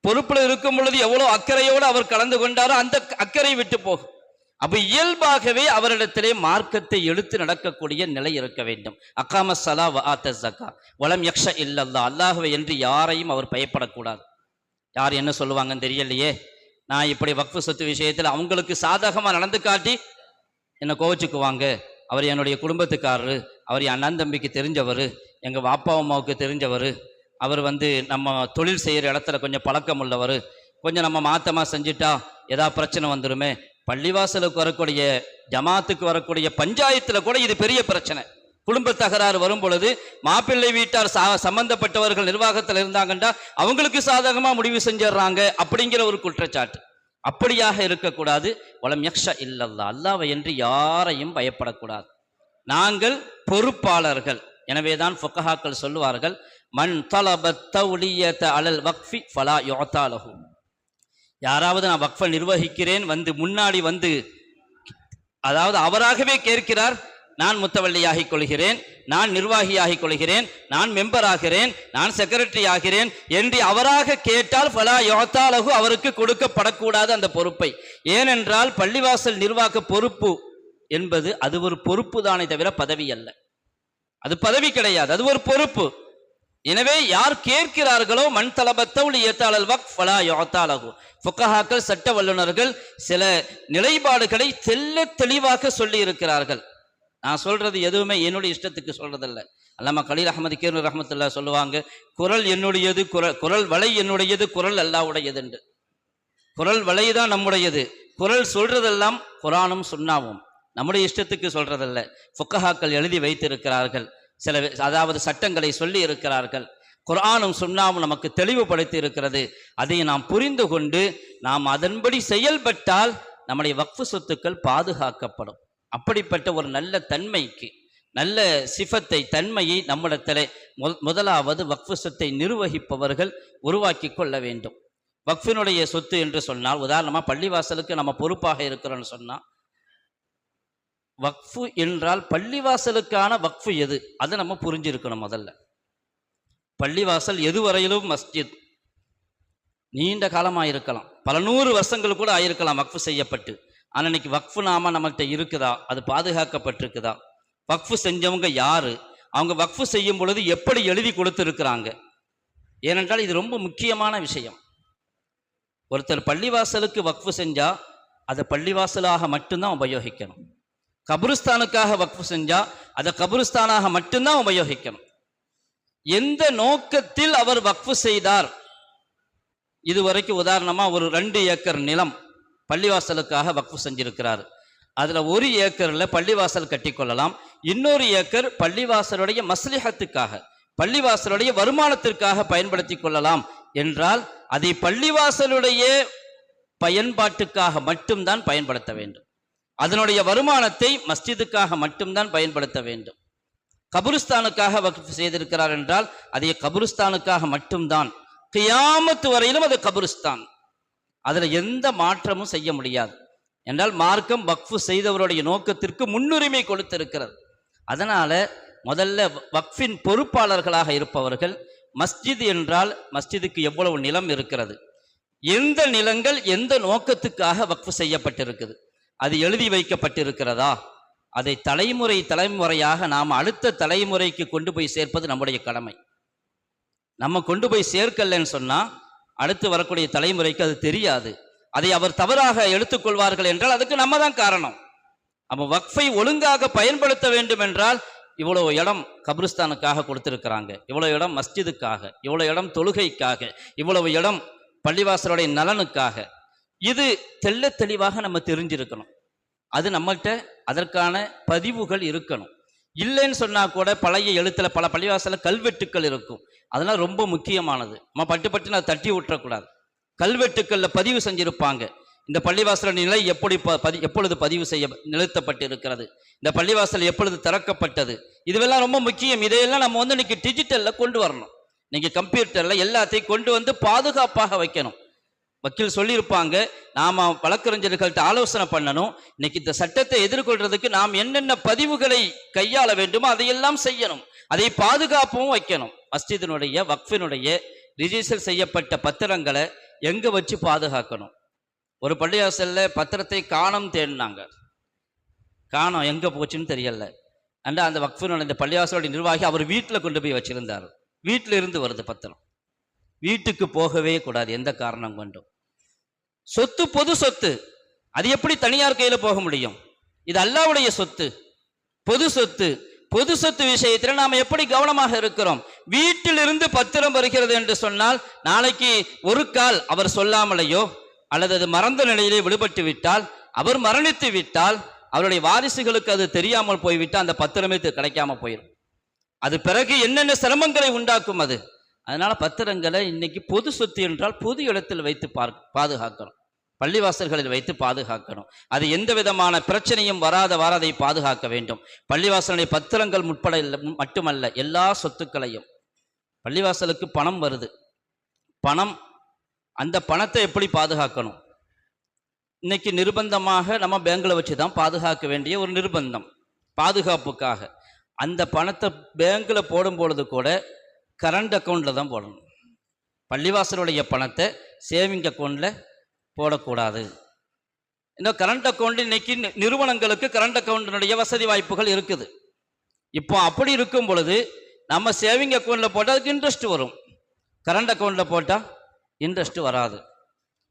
A: பொறுப்புல இருக்கும் பொழுது எவ்வளவு அக்கறையோடு அவர் கலந்து கொண்டாரோ அந்த அக்கறை விட்டு போகும். அப்ப இயல்பாகவே அவரிடத்திலே மார்க்கத்தை எடுத்து நடக்கக்கூடிய நிலை இருக்க வேண்டும். அகாம ஸலா வ ஆத ஸக்கா வலம் யக்ஷ இல்லல்லாஹ், அல்லாஹ்வை என்று யாரையும் அவர் பயப்படக்கூடாது. யார் என்ன சொல்லுவாங்கன்னு தெரியலையே, நான் இப்படி வக்ஃபு சொத்து விஷயத்தில் அவங்களுக்கு சாதகமா நடந்து காட்டி என்னை கோவிச்சுக்குவாங்க, அவர் என்னுடைய குடும்பத்துக்காரரு, அவர் என் அண்ணன் தம்பிக்கு தெரிஞ்சவர், எங்கள் வாப்பா அம்மாவுக்கு தெரிஞ்சவர், அவர் நம்ம தொழில் செய்கிற இடத்துல கொஞ்சம் பழக்கம் உள்ளவர், கொஞ்சம் நம்ம மாத்தமாக செஞ்சுட்டா ஏதாவது பிரச்சனை வந்துடுமே. பள்ளிவாசலுக்கு வரக்கூடிய ஜமாத்துக்கு வரக்கூடிய பஞ்சாயத்தில் கூட இது பெரிய பிரச்சனை. குடும்ப தகராறு வரும் பொழுது மாப்பிள்ளை வீட்டார் சம்பந்தப்பட்டவர்கள் நிர்வாகத்தில் இருந்தாங்கன்னா அவங்களுக்கு சாதகமாக முடிவு செஞ்சிடறாங்க அப்படிங்கிற ஒரு குற்றச்சாட்டு. அப்படியாக இருக்கக்கூடாது. வலம் யக்ஷ இல்லல்லாஹ், அல்லாஹ்வை என்று யாரையும் பயப்படக்கூடாது. நாங்கள் பொறுப்பாளர்கள். எனவேதான் ஃபுகஹாக்கள் சொல்லுவார்கள், மன் தலபத் தௌலியத அலல் வக்ஃபி ஃபலா யுஅதா லஹு. யாராவது நான் வக்ஃபை நிர்வகிக்கிறேன் முன்னாடி அதாவது அவராகவே கேட்கிறார், நான் முத்தவல்லியாகிக் கொள்கிறேன், நான் நிர்வாகியாகிக் கொள்கிறேன், நான் மெம்பர் ஆகிறேன், நான் செக்ரட்டரி ஆகிறேன் என்று அவராக கேட்டால் ஃபலா யுஅதா லஹு, அவருக்கு கொடுக்கப்படக்கூடாது அந்த பொறுப்பை. ஏனென்றால் பள்ளிவாசல் நிர்வாக பொறுப்பு என்பது அது ஒரு பொறுப்பு தானே தவிர பதவி அல்ல. அது பதவி கிடையாது, அது ஒரு பொறுப்பு. எனவே யார் கேட்கிறார்களோ மன் தலபத் தௌலியத அலல் வக்ஃப் ஃபலா யுஅதா லஹு. ஃபுகஹாக்கள் சட்ட வல்லுநர்கள் சில நிலைப்பாடுகளை தெளிவாக சொல்லி இருக்கிறார்கள். நான் சொல்றது எதுவுமே என்னுடைய இஷ்டத்துக்கு சொல்றதில்லை. அல்லாமா கலீல் அஹ்மத் கீரனூரி ரஹ்மத்துல்லாஹ் சொல்லுவாங்க, குரல் என்னுடையது, குரல் வலை என்னுடையது, குரல் அல்லாஹ்வுடையது என்று. குரல் வலை தான் நம்முடையது, குரல் சொல்றதெல்லாம் குர்ஆனும் சுன்னாவும், நம்முடைய இஷ்டத்துக்கு சொல்றதல்ல. ஃபுகஹாக்கள் எழுதி வைத்திருக்கிறார்கள், சில அதாவது சட்டங்களை சொல்லி இருக்கிறார்கள். குர்ஆனும் சுன்னாவும் நமக்கு தெளிவுபடுத்தி இருக்கிறது. அதை நாம் புரிந்து கொண்டு நாம் அதன்படி செயல்பட்டால் நம்முடைய வக்ஃபு சொத்துக்கள் பாதுகாக்கப்படும். அப்படிப்பட்ட ஒரு நல்ல தன்மைக்கு, நல்ல சிஃபத்தை, தன்மையை நம்மிடத்தில் முதலாவது வக்ஃபு சொத்தை நிர்வகிப்பவர்கள் உருவாக்கி கொள்ள வேண்டும். வக்ஃபினுடைய சொத்து என்று சொன்னால், உதாரணமாக பள்ளிவாசலுக்கு நம்ம பொறுப்பாக இருக்கிறோன்னு சொன்னால், வக்ஃபு என்றால் பள்ளிவாசலுக்கான வக்ஃபு எது, அதை நம்ம புரிஞ்சிருக்கணும். முதல்ல பள்ளிவாசல் எதுவரையிலும் மஸ்ஜித் நீண்ட காலமாக இருக்கலாம், பல 100 வருஷங்கள் கூட ஆயிருக்கலாம் வக்ஃபு செய்யப்பட்டு. ஆனால் இன்னைக்கு வக்ஃபு நாம நம்மகிட்ட இருக்குதா, அது பாதுகாக்கப்பட்டிருக்குதா, வக்ஃபு செஞ்சவங்க யாரு, அவங்க வக்ஃபு செய்யும் பொழுது எப்படி எழுதி கொடுத்துருக்குறாங்க. ஏனென்றால் இது ரொம்ப முக்கியமான விஷயம். ஒருத்தர் பள்ளிவாசலுக்கு வக்ஃபு செஞ்சா அதை பள்ளிவாசலாக மட்டும்தான் உபயோகிக்கணும். கபருஸ்தானுக்காக வக்ஃபு செஞ்சா அதை கபருஸ்தானாக மட்டும்தான் உபயோகிக்கணும். எந்த நோக்கத்தில் அவர் வக்ஃபு செய்தார், இதுவரைக்கும் உதாரணமாக ஒரு 2 ஏக்கர் நிலம் பள்ளிவாசலுக்காக வக்ஃபு செஞ்சிருக்கிறார். அதில் 1 ஏக்கரில் பள்ளிவாசல் கட்டிக்கொள்ளலாம், இன்னொரு ஏக்கர் பள்ளிவாசலுடைய மஸ்லிஹத்துக்காக, பள்ளிவாசலுடைய வருமானத்திற்காக பயன்படுத்தி கொள்ளலாம் என்றால் அதை பள்ளிவாசலுடைய பயன்பாட்டுக்காக மட்டும்தான் பயன்படுத்த வேண்டும். அதனுடைய வருமானத்தை மஸ்ஜிதுக்காக மட்டும்தான் பயன்படுத்த வேண்டும். கபருஸ்தானுக்காக வக்ஃப் செய்திருக்கிறார் என்றால் அதை கபருஸ்தானுக்காக மட்டும்தான், கியாமத்து வரையிலும் அது கபருஸ்தான். அதில் எந்த மாற்றமும் செய்ய முடியாது. என்றால் மார்க்கம் வக்ஃபு செய்தவருடைய நோக்கத்திற்கு முன்னுரிமை கொடுத்திருக்கிறது. அதனால முதல்ல வக்ஃபின் பொறுப்பாளர்களாக இருப்பவர்கள், மஸ்ஜித் என்றால் மஸ்ஜிதுக்கு எவ்வளவு நிலம் இருக்கிறது, எந்த நிலங்கள் எந்த நோக்கத்துக்காக வக்ஃபு செய்யப்பட்டிருக்குது, அது எழுதி வைக்கப்பட்டிருக்கிறதா, அதை தலைமுறையாக நாம் அடுத்த தலைமுறைக்கு கொண்டு போய் சேர்ப்பது நம்முடைய கடமை. நம்ம கொண்டு போய் சேர்க்கலன்னு சொன்னா அடுத்து வரக்கூடிய தலைமுறைக்கு அது தெரியாது. அதை அவர் தவறாக எடுத்துக்கொள்வார்கள் என்றால் அதுக்கு நம்ம தான் காரணம். அப்போ வக்ஃபை ஒழுங்காக பயன்படுத்த வேண்டும் என்றால் இவ்வளவு இடம் கபிரிஸ்தானுக்காக கொடுத்திருக்கிறாங்க, இவ்வளவு இடம் மஸ்ஜிதுக்காக, இவ்வளவு இடம் தொழுகைக்காக, இவ்வளவு இடம் பள்ளிவாசலுடைய நலனுக்காக, இது தெளிவாக நம்ம தெரிஞ்சிருக்கணும். அது நம்மகிட்ட அதற்கான பதிவுகள் இருக்கணும். இல்லைன்னு சொன்னா கூட பழைய எழுத்துல பல பள்ளிவாசல கல்வெட்டுக்கள் இருக்கும், அதெல்லாம் ரொம்ப முக்கியமானது. நம்ம பட்டு நான் தட்டி விட்டுறக்கூடாது. கல்வெட்டுக்கள்ல பதிவு செஞ்சிருப்பாங்க, இந்த பள்ளிவாசல நிலை எப்பொழுது பதிவு செய்ய நிறுத்தப்பட்டு இருக்கிறது, இந்த பள்ளிவாசல் எப்பொழுது திறக்கப்பட்டது, இதுவெல்லாம் ரொம்ப முக்கியம். இதையெல்லாம் நம்ம இன்னைக்கு டிஜிட்டல்ல கொண்டு வரணும். இன்னைக்கு கம்ப்யூட்டர்ல எல்லாத்தையும் கொண்டு வந்து பாதுகாப்பாக வைக்கணும். வக்கீல் சொல்லியிருப்பாங்க, நாம வழக்கறிஞர்கள்ட்ட ஆலோசனை பண்ணணும். இன்னைக்கு இந்த சட்டத்தை எதிர்கொள்றதுக்கு நாம் என்னென்ன பதிவுகளை கையாள வேண்டுமோ அதையெல்லாம் செய்யணும், அதை பாதுகாப்பும் வைக்கணும். மஸ்ஜிதினுடைய வக்ஃபினுடைய ரிஜிஸ்டர் செய்யப்பட்ட பத்திரங்களை எங்கே வச்சு பாதுகாக்கணும். ஒரு பள்ளிவாசலில் பத்திரத்தை காணோம் தேடினாங்க, காணோம், எங்கே போச்சுன்னு தெரியல. அந்த வக்ஃபினுடைய இந்த பள்ளிவாசலுடைய நிர்வாகி அவர் வீட்டில் கொண்டு போய் வச்சிருந்தார். வீட்டில் இருந்து வருது பத்திரம், வீட்டுக்கு போகவே கூடாது எந்த காரணம் கொண்டும். சொத்து பொது சொத்து, அது எப்படி தனியார் கையில் போக முடியும்? இது அல்லாஹ்வுடைய சொத்து, பொது சொத்து. பொது சொத்து விஷயத்தில் நாம் எப்படி கவனமாக இருக்கிறோம்? வீட்டிலிருந்து பத்திரம் வருகிறது என்று சொன்னால் நாளைக்கு ஒரு கால் அவர் சொல்லாமலேயோ அல்லது அது மறந்த நிலையிலே விடுபட்டு விட்டால், அவர் மரணித்து விட்டால், அவருடைய வாரிசுகளுக்கு அது தெரியாமல் போய்விட்டால் அந்த பத்திரமே கிடைக்காம போயிடும். அது பிறகு என்னென்ன சிரமங்களை உண்டாக்கும் அது. அதனால பத்திரங்களை இன்னைக்கு பொது சொத்து என்றால் பொது இடத்தில் வைத்து பாதுகாக்கணும், பள்ளிவாசல்களில் வைத்து பாதுகாக்கணும். அது எந்த விதமான பிரச்சனையும் வராதை பாதுகாக்க வேண்டும். பள்ளிவாசலுடைய பத்திரங்கள் மட்டுமல்ல, எல்லா சொத்துக்களையும். பள்ளிவாசலுக்கு பணம் வருது, பணம், அந்த பணத்தை எப்படி பாதுகாக்கணும்? இன்னைக்கு நிர்பந்தமாக நம்ம பேங்கில் வச்சு தான் பாதுகாக்க வேண்டிய ஒரு நிர்பந்தம், பாதுகாப்புக்காக. அந்த பணத்தை பேங்கில் போடும் பொழுது கூட கரண்ட் அக்கௌண்ட்டில் தான் போடணும். பள்ளிவாசலுடைய பணத்தை சேவிங் அக்கௌண்ட்டில் போடக்கூடாது. இன்னும் கரண்ட் அக்கௌண்ட் இன்னைக்கு நிறுவனங்களுக்கு கரண்ட் அக்கௌண்ட்டினுடைய வசதி வாய்ப்புகள் இருக்குது. இப்போ அப்படி இருக்கும் பொழுது நம்ம சேவிங் அக்கௌண்ட்டில் போட்டால் அதுக்கு இன்ட்ரெஸ்ட் வரும், கரண்ட் அக்கௌண்ட்டில் போட்டால் இன்ட்ரெஸ்ட் வராது.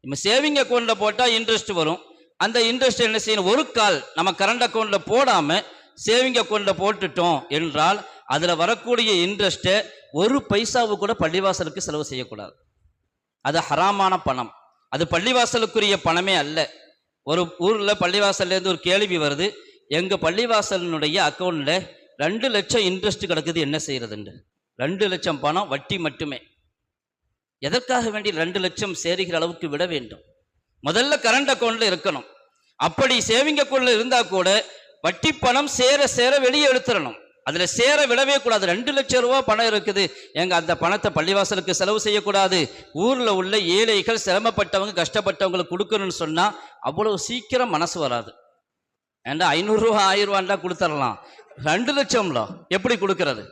A: நம்ம சேவிங் அக்கௌண்ட்டில் போட்டால் இன்ட்ரெஸ்ட் வரும். அந்த இன்ட்ரெஸ்ட் என்ன செய்யணும்? ஒரு கால் நம்ம கரண்ட் அக்கௌண்ட்டில் போடாமல் சேவிங் அக்கௌண்ட்டில் போட்டுட்டோம் என்றால் அதில் வரக்கூடிய இன்ட்ரெஸ்ட்டை ஒரு பைசாவு கூட பள்ளிவாசலுக்கு செலவு செய்யக்கூடாது. அது ஹராமான பணம், அது பள்ளிவாசலுக்குரிய பணமே அல்ல. ஒரு ஊரில் பள்ளிவாசல்லேருந்து ஒரு கேள்வி வருது, எங்கள் பள்ளிவாசலினுடைய அக்கௌண்ட்டில் 2 லட்சம் இன்ட்ரெஸ்ட் கிடக்குது, என்ன செய்யறதுண்டு? 2 லட்சம் பணம் வட்டி மட்டுமே. எதற்காக வேண்டி 2 லட்சம் சேருகிற அளவுக்கு விட வேண்டும்? முதல்ல கரண்ட் அக்கௌண்ட்ல இருக்கணும். அப்படி சேவிங் அக்கௌண்ட்ல இருந்தா கூட வட்டி பணம் சேர சேர வெளியே எடுத்துடணும், அதுல சேர விடவே கூடாது. 2 லட்சம் ரூபாய் பணம் இருக்குது, எங்க அந்த பணத்தை பள்ளிவாசலுக்கு செலவு செய்யக்கூடாது. ஊர்ல உள்ள ஏழைகள், சிரமப்பட்டவங்க, கஷ்டப்பட்டவங்களுக்கு கொடுக்கணும்னு சொன்னா அவ்வளவு சீக்கிரம் மனசு வராது. ஏண்டா 500 ரூபா 1000 ரூபாண்டா கொடுத்துடலாம், 2 லட்சம்ல எப்படி கொடுக்கறது?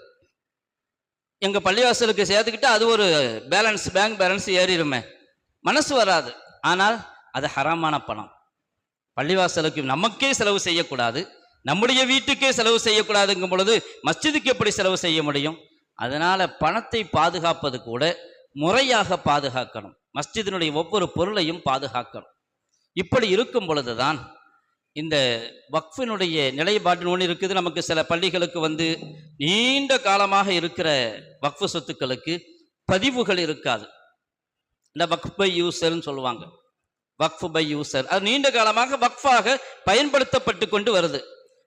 A: எங்க பள்ளிவாசலுக்கு சேர்த்துக்கிட்டு அது ஒரு பேலன்ஸ், பேங்க் பேலன்ஸ் ஏறிடுமே, மனசு வராது. ஆனால் அது ஹராமான பணம். பள்ளிவாசலுக்கு நமக்கே செலவு செய்யக்கூடாது, நம்முடைய வீட்டுக்கே செலவு செய்யக்கூடாதுங்கும் பொழுது மஸ்ஜிதுக்கு எப்படி செலவு செய்ய முடியும்? அதனால பணத்தை பாதுகாப்பது கூட முறையாக பாதுகாக்கணும், மஸ்ஜிதினுடைய ஒவ்வொரு பொருளையும் பாதுகாக்கணும். இப்படி இருக்கும் பொழுதுதான் இந்த வக்ஃபினுடைய நிலைப்பாடு ஒன்று இருக்குது. நமக்கு சில பள்ளிகளுக்கு நீண்ட காலமாக இருக்கிற வக்ஃபு சொத்துக்களுக்கு பதிவுகள் இருக்காது. இந்த வக்ஃப் பை யூசர்ன்னு சொல்லுவாங்க, வக்ஃப் பை யூசர். அது நீண்ட காலமாக வக்ஃபாக பயன்படுத்தப்பட்டு கொண்டு வருது.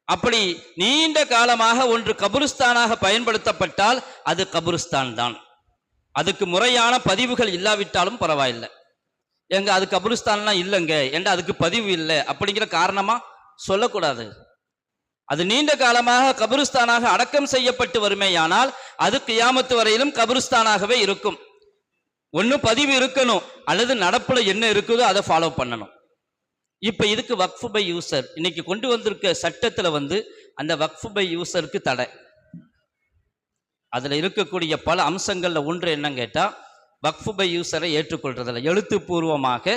A: அப்படி நீண்ட காலமாக ஒன்று கபுருஸ்தானாக பயன்படுத்தப்பட்டால் அது கபுருஸ்தான் தான். அதுக்கு முறையான பதிவுகள் இல்லாவிட்டாலும் பரவாயில்லை. எங்க அது கபுருஸ்தான்லாம் இல்லைங்க என்ற அதுக்கு பதிவு இல்லை அப்படிங்கிற காரணமா சொல்லக்கூடாது. அது நீண்ட காலமாக கபுருஸ்தானாக அடக்கம் செய்யப்பட்டு வருமேயானால் அது கியாமத்து வரையிலும் கபுருஸ்தானாகவே இருக்கும். ஒன்று பதிவு இருக்கணும், அல்லது நடப்புல என்ன இருக்குதோ அதை ஃபாலோ பண்ணணும். இப்ப இதுக்கு வக்ஃப் பை யூசர் இன்னைக்கு கொண்டு வந்திருக்க சட்டத்துல அந்த வக்ஃப் பை யூசருக்கு தடை. அதுல இருக்கக்கூடிய பல அம்சங்கள்ல ஒன்று என்னன்னு கேட்டா, வக்ஃப் பை யூசரை ஏற்றுக்கொள்றதில்ல. எழுத்துப்பூர்வமாக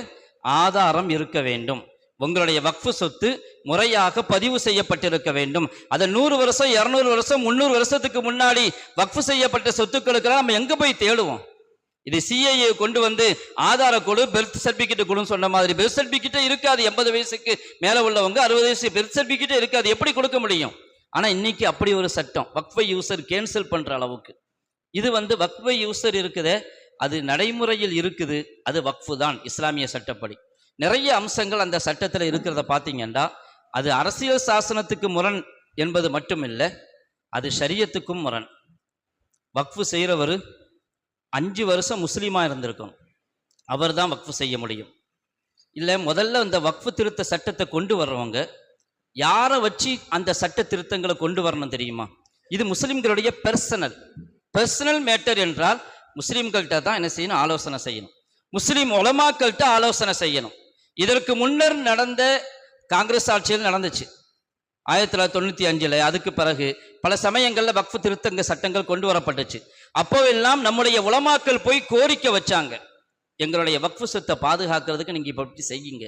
A: ஆதாரம் இருக்க வேண்டும். உங்களுடைய வக்ஃபு சொத்து முறையாக பதிவு செய்யப்பட்டிருக்க வேண்டும். அதை 100 வருஷம் 200 வருஷம் 300 வருஷத்துக்கு முன்னாடி வக்ஃபு செய்யப்பட்ட சொத்துக்களுக்கெல்லாம் நம்ம எங்க போய் தேடுவோம்? இது சிஐஏ கொண்டு ஆதார கொடு, பெர்த் சர்டிபிகேட் கொடுன்னு சொன்ன மாதிரி பெர்த் சர்டிபிகேட்டே இருக்காது. 80 வயசுக்கு மேல உள்ளவங்க 60 வயசு பெர்த் சர்டிபிகேட்டே இருக்காது, எப்படி கொடுக்க முடியும்? ஆனா இன்னைக்கு அப்படி ஒரு சட்டம் வக்ஃப் யூசர் கேன்சல் பண்ற அளவுக்கு. இது வக்ஃப் யூசர் இருக்குதே, அது நடைமுறையில் இருக்குது, அது வக்ஃபு தான் இஸ்லாமிய சட்டப்படி. நிறைய அம்சங்கள் அந்த சட்டத்தில் இருக்கிறத பார்த்தீங்கன்னா அது அரசியல் சாசனத்துக்கு முரண் என்பது மட்டும் இல்லை, அது ஷரியத்துக்கும் முரண். வக்ஃபு செய்கிறவர் 5 வருஷம் முஸ்லீமா இருந்திருக்கணும், அவர் தான் வக்ஃபு செய்ய முடியும். இல்லை முதல்ல இந்த வக்ஃபு திருத்த சட்டத்தை கொண்டு வர்றவங்க யாரை வச்சு அந்த சட்ட திருத்தங்களை கொண்டு வரணும் தெரியுமா? இது முஸ்லிம்களுடைய பர்சனல் மேட்டர் என்றால் முஸ்லிம்கள்கிட்ட தான் என்ன செய்யணும்? ஆலோசனை செய்யணும். முஸ்லிம் உலமாக்கள்கிட்ட ஆலோசனை செய்யணும். இதற்கு முன்னர் நடந்த காங்கிரஸ் ஆட்சியில் நடந்துச்சு 1995. அதுக்கு பிறகு பல சமயங்களில் வக்ஃபு திருத்தங்க சட்டங்கள் கொண்டு வரப்பட்டுச்சு. அப்போவெல்லாம் நம்முடைய உலமாக்கள் போய் கோரிக்கை வச்சாங்க, எங்களுடைய வக்ஃபு சொத்தை பாதுகாக்கிறதுக்கு நீங்கள் இப்போ இப்படி செய்யுங்க.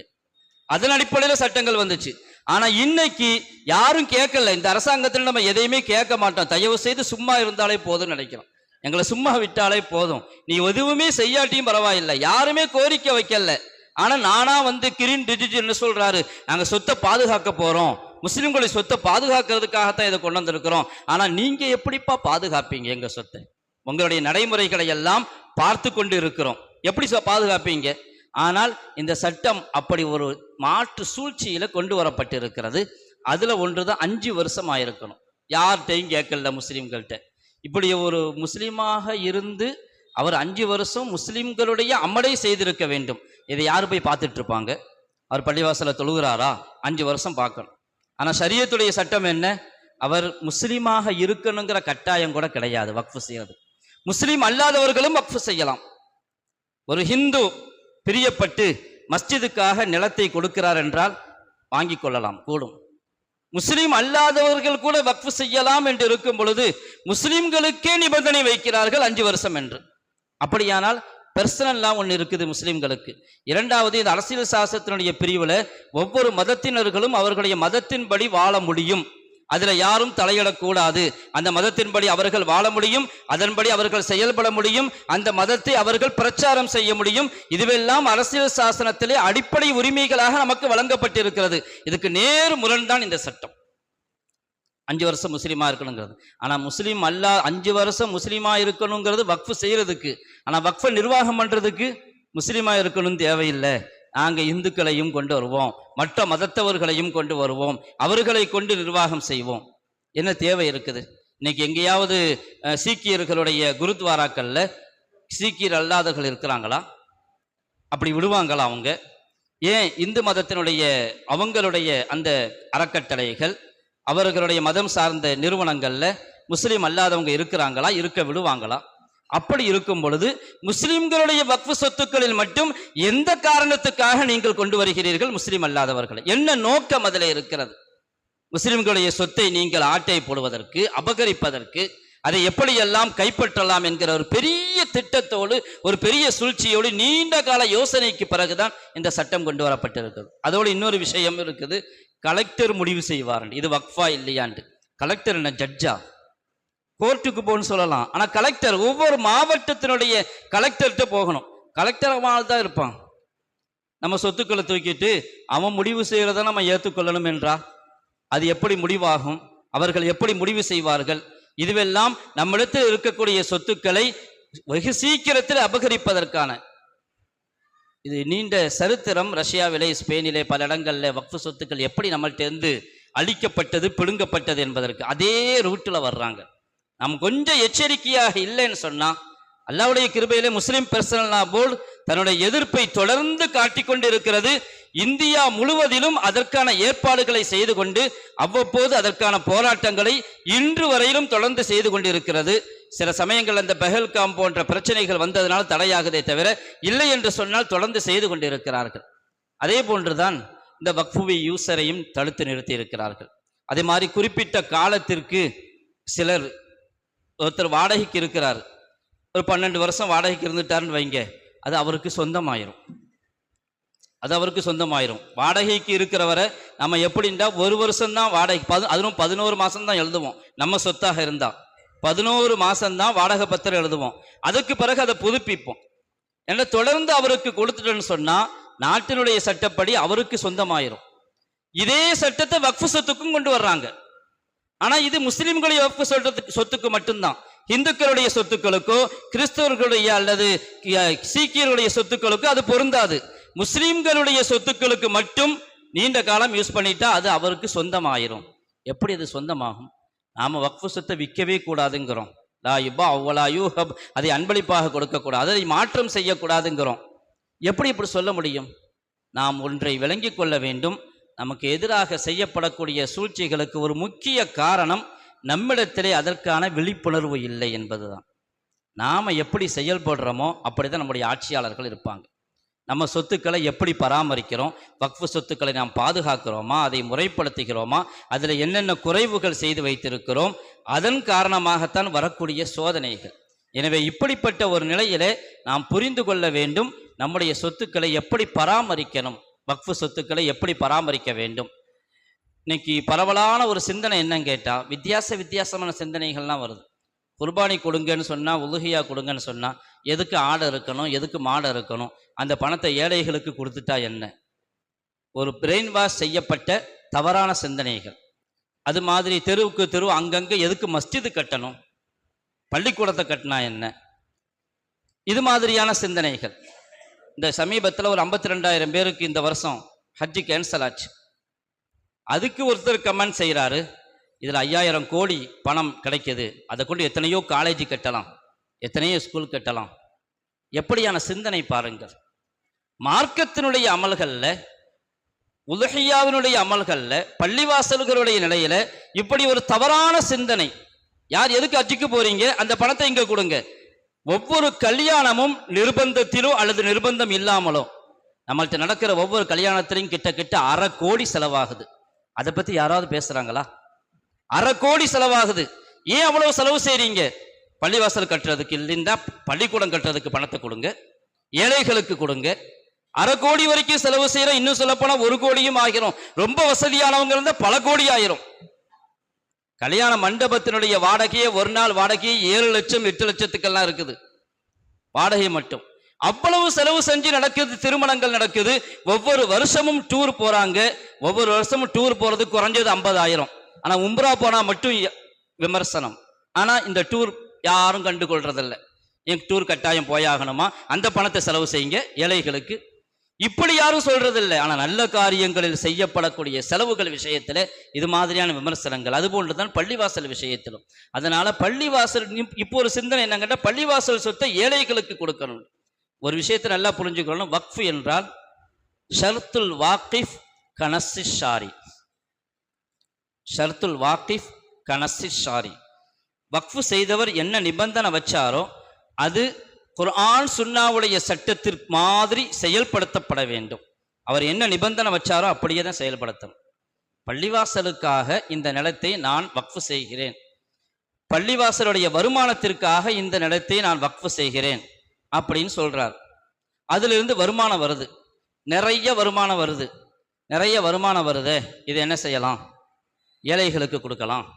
A: அதன் அடிப்படையில் சட்டங்கள் வந்துச்சு. ஆனால் இன்னைக்கு யாரும் கேட்கல. இந்த அரசாங்கத்தில் நம்ம எதையுமே கேட்க மாட்டோம். தயவு செய்து சும்மா இருந்தாலே போதும்னு நினைக்கிறோம். எங்களை சும்மா விட்டாலே போதும், நீ எதுவுமே செய்யாட்டியும் பரவாயில்லை, யாருமே கோரிக்கை வைக்கல. ஆனால் நானா வந்து கிரீன் டிஜிட்டல் என்ன சொல்றாரு, நாங்கள் சொத்தை பாதுகாக்க போறோம், முஸ்லிம்களை சொத்தை பாதுகாக்கிறதுக்காகத்தான் இதை கொண்டு வந்திருக்கிறோம். ஆனால் நீங்க எப்படிப்பா பாதுகாப்பீங்க எங்க சொத்தை? உங்களுடைய நடைமுறைகளை எல்லாம் பார்த்து கொண்டு இருக்கிறோம், எப்படி பாதுகாப்பீங்க? ஆனால் இந்த சட்டம் அப்படி ஒரு மாற்று சூழ்ச்சியில கொண்டு வரப்பட்டிருக்கிறது. அதுல ஒன்றுதான் 5 வருஷம் ஆயிருக்கணும். யார்கிட்டையும் கேட்கல முஸ்லிம்கள்ட்ட. இப்படி ஒரு முஸ்லீமாக இருந்து அவர் 5 வருஷம் முஸ்லிம்களுடைய அமலை செய்திருக்க வேண்டும். இதை யாரு போய் பார்த்துட்டு இருப்பாங்க? அவர் பள்ளிவாசல தொழுகிறாரா? 5 வருஷம் பார்க்கணும். ஆனால் ஷரியத்துடைய சட்டம் என்ன? அவர் முஸ்லீமாக இருக்கணுங்கிற கட்டாயம் கூட கிடையாது வக்ஃபு செய்யறது. முஸ்லீம் அல்லாதவர்களும் வக்ஃபு செய்யலாம். ஒரு ஹிந்து பிரியப்பட்டு மஸ்ஜிதுக்காக நிலத்தை கொடுக்கிறார் என்றால் வாங்கி கொள்ளலாம், கூடும். முஸ்லீம் அல்லாதவர்கள் கூட வக்ஃபு செய்யலாம் என்று இருக்கும் பொழுது முஸ்லிம்களுக்கே நிபந்தனை வைக்கிறார்கள் 5 வருஷம் என்று. அப்படியானால் பெர்சனல்லாம் ஒன்று இருக்குது முஸ்லிம்களுக்கு. இரண்டாவது, இந்த அரசியல் சாசனத்தினுடைய பிரிவில் ஒவ்வொரு மதத்தினர்களும் அவர்களுடைய மதத்தின்படி வாழ முடியும், அதில் யாரும் தலையிடக்கூடாது. அந்த மதத்தின்படி அவர்கள் வாழ முடியும், அதன்படி அவர்கள் செயல்பட முடியும், அந்த மதத்தை அவர்கள் பிரச்சாரம் செய்ய முடியும். இதுவெல்லாம் அரசியல் சாசனத்திலே அடிப்படை உரிமைகளாக நமக்கு வழங்கப்பட்டிருக்கிறது. இதுக்கு நேர் முரண்தான் இந்த சட்டம். 5 வருஷம் முஸ்லீமா இருக்கணுங்கிறது. ஆனால் முஸ்லீம் அல்லா 5 வருஷம் முஸ்லீமா இருக்கணுங்கிறது வக்ஃபு செய்யறதுக்கு. ஆனால் வக்ஃபை நிர்வாகம் பண்றதுக்கு முஸ்லீமா இருக்கணும்னு தேவையில்லை. நாங்கள் இந்துக்களையும் கொண்டு வருவோம், மற்ற மதத்தவர்களையும் கொண்டு வருவோம், அவர்களை கொண்டு நிர்வாகம் செய்வோம். என்ன தேவை இருக்குது? இன்னைக்கு எங்கேயாவது சீக்கியர்களுடைய குருத்வாராக்கள்ல சீக்கியர் அல்லாதவர்கள் இருக்கிறாங்களா? அப்படி விடுவாங்களா அவங்க? ஏன் இந்து மதத்தினுடைய அவங்களுடைய அந்த அறக்கட்டளைகள், அவர்களுடைய மதம் சார்ந்த நிறுவனங்கள்ல முஸ்லீம் அல்லாதவங்க இருக்கிறாங்களா? இருக்க விடுவாங்களா? அப்படி இருக்கும் பொழுது முஸ்லிம்களுடைய வக்ஃபு சொத்துக்களில் மட்டும் எந்த காரணத்துக்காக நீங்கள் கொண்டு வருகிறீர்கள் முஸ்லீம் அல்லாதவர்களை? என்ன நோக்கம் அதில் இருக்கிறது? முஸ்லிம்களுடைய சொத்தை நீங்கள் ஆட்டை போடுவதற்கு, அபகரிப்பதற்கு, அதை எப்படியெல்லாம் கைப்பற்றலாம் என்கிற ஒரு பெரிய திட்டத்தோடு, ஒரு பெரிய சூழ்ச்சியோடு, நீண்ட கால யோசனைக்கு பிறகுதான் இந்த சட்டம் கொண்டு வரப்பட்டிருக்கிறது. அதோடு இன்னொரு விஷயம் இருக்குது. கலெக்டர் முடிவு செய்வார் இது வக்ஃபா இல்லையாண்டு. கலெக்டர் என்ன ஜட்ஜா? கோர்ட்டுக்கு போகணும்னு சொல்லலாம். ஆனால் கலெக்டர் ஒவ்வொரு மாவட்டத்தினுடைய கலெக்டர்கிட்ட போகணும். கலெக்டர் தான் இருப்பான். நம்ம சொத்துக்களை தூக்கிட்டு அவன் முடிவு செய்யறத நம்ம ஏற்றுக்கொள்ளணும் என்றா அது எப்படி முடிவாகும்? அவர்கள் எப்படி முடிவு செய்வார்கள்? இதுவெல்லாம் நம்மிடத்தில் இருக்கக்கூடிய சொத்துக்களை வெகு சீக்கிரத்தில் அபகரிப்பதற்கான இது நீண்ட சரித்திரம். ரஷ்யாவிலே, ஸ்பெயினிலே பல இடங்களில் வக்ஃபு சொத்துக்கள் எப்படி நம்மள்ட்ட இருந்து அழிக்கப்பட்டது, பிடுங்கப்பட்டது என்பதற்கு அதே ரூட்டில் வர்றாங்க. நாம் கொஞ்சம் எச்சரிக்கையாக இல்லைன்னு சொன்னா அல்லாஹ்வுடைய கிருபையிலே முஸ்லிம் பெர்சனல் லா போர்டு தன்னுடைய எதிர்ப்பை தொடர்ந்து காட்டிக்கொண்டு இருக்கிறது. இந்தியா முழுவதிலும் அதற்கான ஏற்பாடுகளை செய்து கொண்டு அவ்வப்போது அதற்கான போராட்டங்களை இன்று வரையிலும் தொடர்ந்து செய்து கொண்டிருக்கிறது. சில சமயங்கள் அந்த பெஹல்காம் போன்ற பிரச்சனைகள் வந்ததனால் தடையாகதே தவிர இல்லை என்று சொன்னால் தொடர்ந்து செய்து கொண்டிருக்கிறார்கள். அதே போன்றுதான் இந்த வக்ஃபு யூசரையும் தடுத்து நிறுத்தி இருக்கிறார்கள். அதே மாதிரி குறிப்பிட்ட காலத்திற்கு சிலர், ஒருத்தர் வாடகைக்கு இருக்கிறார், ஒரு 12 வருஷம் வாடகைக்கு இருந்துட்டாருன்னு வைங்க, அது அவருக்கு சொந்தமாயிரும். அது அவருக்கு சொந்தமாயிரும். வாடகைக்கு இருக்கிறவரை நம்ம எப்படின்னா 1 வருஷம்தான் வாடகை, அதுவும் 11 மாதம் தான் எழுதுவோம். நம்ம சொத்தாக இருந்தா 11 மாதம்தான் வாடகை பத்திரம் எழுதுவோம். அதுக்கு பிறகு அதை புதுப்பிப்போம். ஏன்னா தொடர்ந்து அவருக்கு கொடுத்துட்டோன்னு சொன்னா நாட்டினுடைய சட்டப்படி அவருக்கு சொந்தமாயிரும். இதே சட்டத்தை வக்ஃபு சொத்துக்கும் கொண்டு வர்றாங்க. ஆனா இது முஸ்லிம்களுடைய வக்ஃபு சொத்துக்கு மட்டும்தான். இந்துக்களுடைய சொத்துக்களுக்கோ, கிறிஸ்தவர்களுடைய அல்லது சீக்கியர்களுடைய சொத்துக்களுக்கோ அது பொருந்தாது. முஸ்லிம்களுடைய சொத்துக்களுக்கு மட்டும் நீண்ட காலம் யூஸ் பண்ணிட்டா அது அவருக்கு சொந்தமாயிரும். எப்படி அது சொந்தமாகும்? நாம வக்ஃபு சொத்தை விற்கவே கூடாதுங்கிறோம். லா யுபா வலா யூஹப், அதை அன்பளிப்பாக கொடுக்கக்கூடாது, அதை மாற்றம் செய்யக்கூடாதுங்கிறோம். எப்படி இப்படி சொல்ல முடியும்? நாம் ஒன்றை விளங்கி கொள்ள வேண்டும். நமக்கு எதிராக செய்யப்படக்கூடிய சூழ்ச்சிகளுக்கு ஒரு முக்கிய காரணம் நம்மிடத்திலே அதற்கான விழிப்புணர்வு இல்லை என்பதுதான். நாம் எப்படி செயல்படுறோமோ அப்படிதான் நம்முடைய ஆட்சியாளர்கள் இருப்பாங்க. நம்ம சொத்துக்களை எப்படி பராமரிக்கிறோம், வக்ஃபு சொத்துக்களை நாம் பாதுகாக்கிறோமா, அதை முறைப்படுத்துகிறோமா, அதில் என்னென்ன குறைவுகள் செய்து வைத்திருக்கிறோம், அதன் காரணமாகத்தான் வரக்கூடிய சோதனைகள். எனவே இப்படிப்பட்ட ஒரு நிலையிலே நாம் புரிந்து கொள்ள வேண்டும். நம்முடைய சொத்துக்களை எப்படி பராமரிக்கணும், வக்ஃபு சொத்துக்களை எப்படி பராமரிக்க வேண்டும். இன்னைக்கு பரவலான ஒரு சிந்தனை என்னன்னு கேட்டால், வித்தியாசமான சிந்தனைகள்லாம் வருது. குர்பானி கொடுங்கன்னு சொன்னால், உலுஹியா கொடுங்கன்னு சொன்னால், எதுக்கு ஆடை இருக்கணும், எதுக்கு மாடை இருக்கணும், அந்த பணத்தை ஏழைகளுக்கு கொடுத்துட்டா என்ன? ஒரு பிரெயின் வாஷ் செய்யப்பட்ட தவறான சிந்தனைகள். அது மாதிரி தெருவுக்கு தெரு அங்கங்கே எதுக்கு மஸ்ஜிது கட்டணும், பள்ளிக்கூடத்தை கட்டினா என்ன, இது மாதிரியான சிந்தனைகள். இந்த சமீபத்தில் ஒரு 52,000 பேருக்கு இந்த வருஷம் ஹஜ்ஜு கேன்சல் ஆச்சு. அதுக்கு ஒருத்தர் கமெண்ட் செய்கிறாரு, இதில் 5,000 கோடி பணம் கிடைக்கிது, அதை கொண்டு எத்தனையோ காலேஜ் கட்டலாம், எத்தனையோ ஸ்கூல் கட்டலாம். எப்படியான சிந்தனை பாருங்கள். மார்க்கத்தினுடைய அமல்களில், உலுஹியாவினுடைய அமல்களில், பள்ளிவாசல்களுடைய நிலையில் இப்படி ஒரு தவறான சிந்தனை. யார் எதுக்கு ஹஜ்ஜுக்கு போறீங்க, அந்த பணத்தை இங்கே கொடுங்க. ஒவ்வொரு கல்யாணமும் நிர்பந்தத்திலோ அல்லது நிர்பந்தம் இல்லாமலோ நம்மள்கிட்ட நடக்கிற ஒவ்வொரு கல்யாணத்திலையும் கிட்ட 1/2 கோடி செலவாகுது. அதை பற்றி யாராவது பேசுகிறாங்களா? 1/2 கோடி செலவாகுது. ஏன் அவ்வளவு செலவு செய்கிறீங்க? பள்ளிவாசல் கட்டுறதுக்கு இல்லைன்னா பள்ளிக்கூடம் கட்டுறதுக்கு பணத்தை கொடுங்க, ஏழைகளுக்கு கொடுங்க. 1/2 கோடி வரைக்கும் செலவு செய்கிறோம். இன்னும் சொல்லப்போனால் 1 கோடியும் ஆகிரும். ரொம்ப வசதியானவங்க இருந்தால் பல கோடி ஆயிரும். கல்யாண மண்டபத்தினுடைய வாடகையே ஒரு நாள் வாடகையே 7 லட்சம் 8 லட்சத்துக்கெல்லாம் இருக்குது வாடகை மட்டும். அவ்வளவு செலவு செஞ்சு நடக்குது, திருமணங்கள் நடக்குது. ஒவ்வொரு வருஷமும் டூர் போறாங்க. ஒவ்வொரு வருஷமும் டூர் போறது குறைஞ்சது 50,000. ஆனா உம்ரா போனா மட்டும் விமர்சனம். ஆனா இந்த டூர் யாரும் கண்டுகொள்றதில்லை. என் டூர் கட்டாயம் போயாகணுமா, அந்த பணத்தை செலவு செய்யுங்க ஏழைகளுக்கு, இப்படி யாரும் சொல்றதில்லை. ஆனா நல்ல காரியங்களில் செய்யப்படக்கூடிய செலவுகள் விஷயத்துல இது மாதிரியான விமர்சனங்கள். அதுபோன்றுதான் பள்ளிவாசல் விஷயத்திலும். அதனால பள்ளிவாசல் இப்போ ஒரு சிந்தனை என்ன கேட்டால், பள்ளிவாசல் சொத்தை ஏழைகளுக்கு கொடுக்கணும். ஒரு விஷயத்தை நல்லா புரிஞ்சுக்கணும். வக்ஃபு என்றால் ஷர்த்துல் வாக்கிஃப் கனஸ்ஸி ஷாரி. ஷர்த்துல் வாக்கிஃப் கனஸ்ஸி ஷாரி. வக்ஃபு செய்தவர் என்ன நிபந்தனை வச்சாரோ அது குர்ஆன் சுன்னாவுடைய சட்டத்திற்கு மாதிரி செயல்படுத்தப்பட வேண்டும். அவர் என்ன நிபந்தனை வச்சாரோ அப்படியே தான் செயல்படுத்தணும். பள்ளிவாசலுக்காக இந்த நிலத்தை நான் வக்ஃபு செய்கிறேன், பள்ளிவாசலுடைய வருமானத்திற்காக இந்த நிலத்தை நான் வக்ஃபு செய்கிறேன் அப்படின்னு சொல்றார். அதிலிருந்து வருமானம் வருது, நிறைய வருமானம் வருது. நிறைய வருமானம் வருது, இது என்ன செய்யலாம்? ஏழைகளுக்கு கொடுக்கலாம்,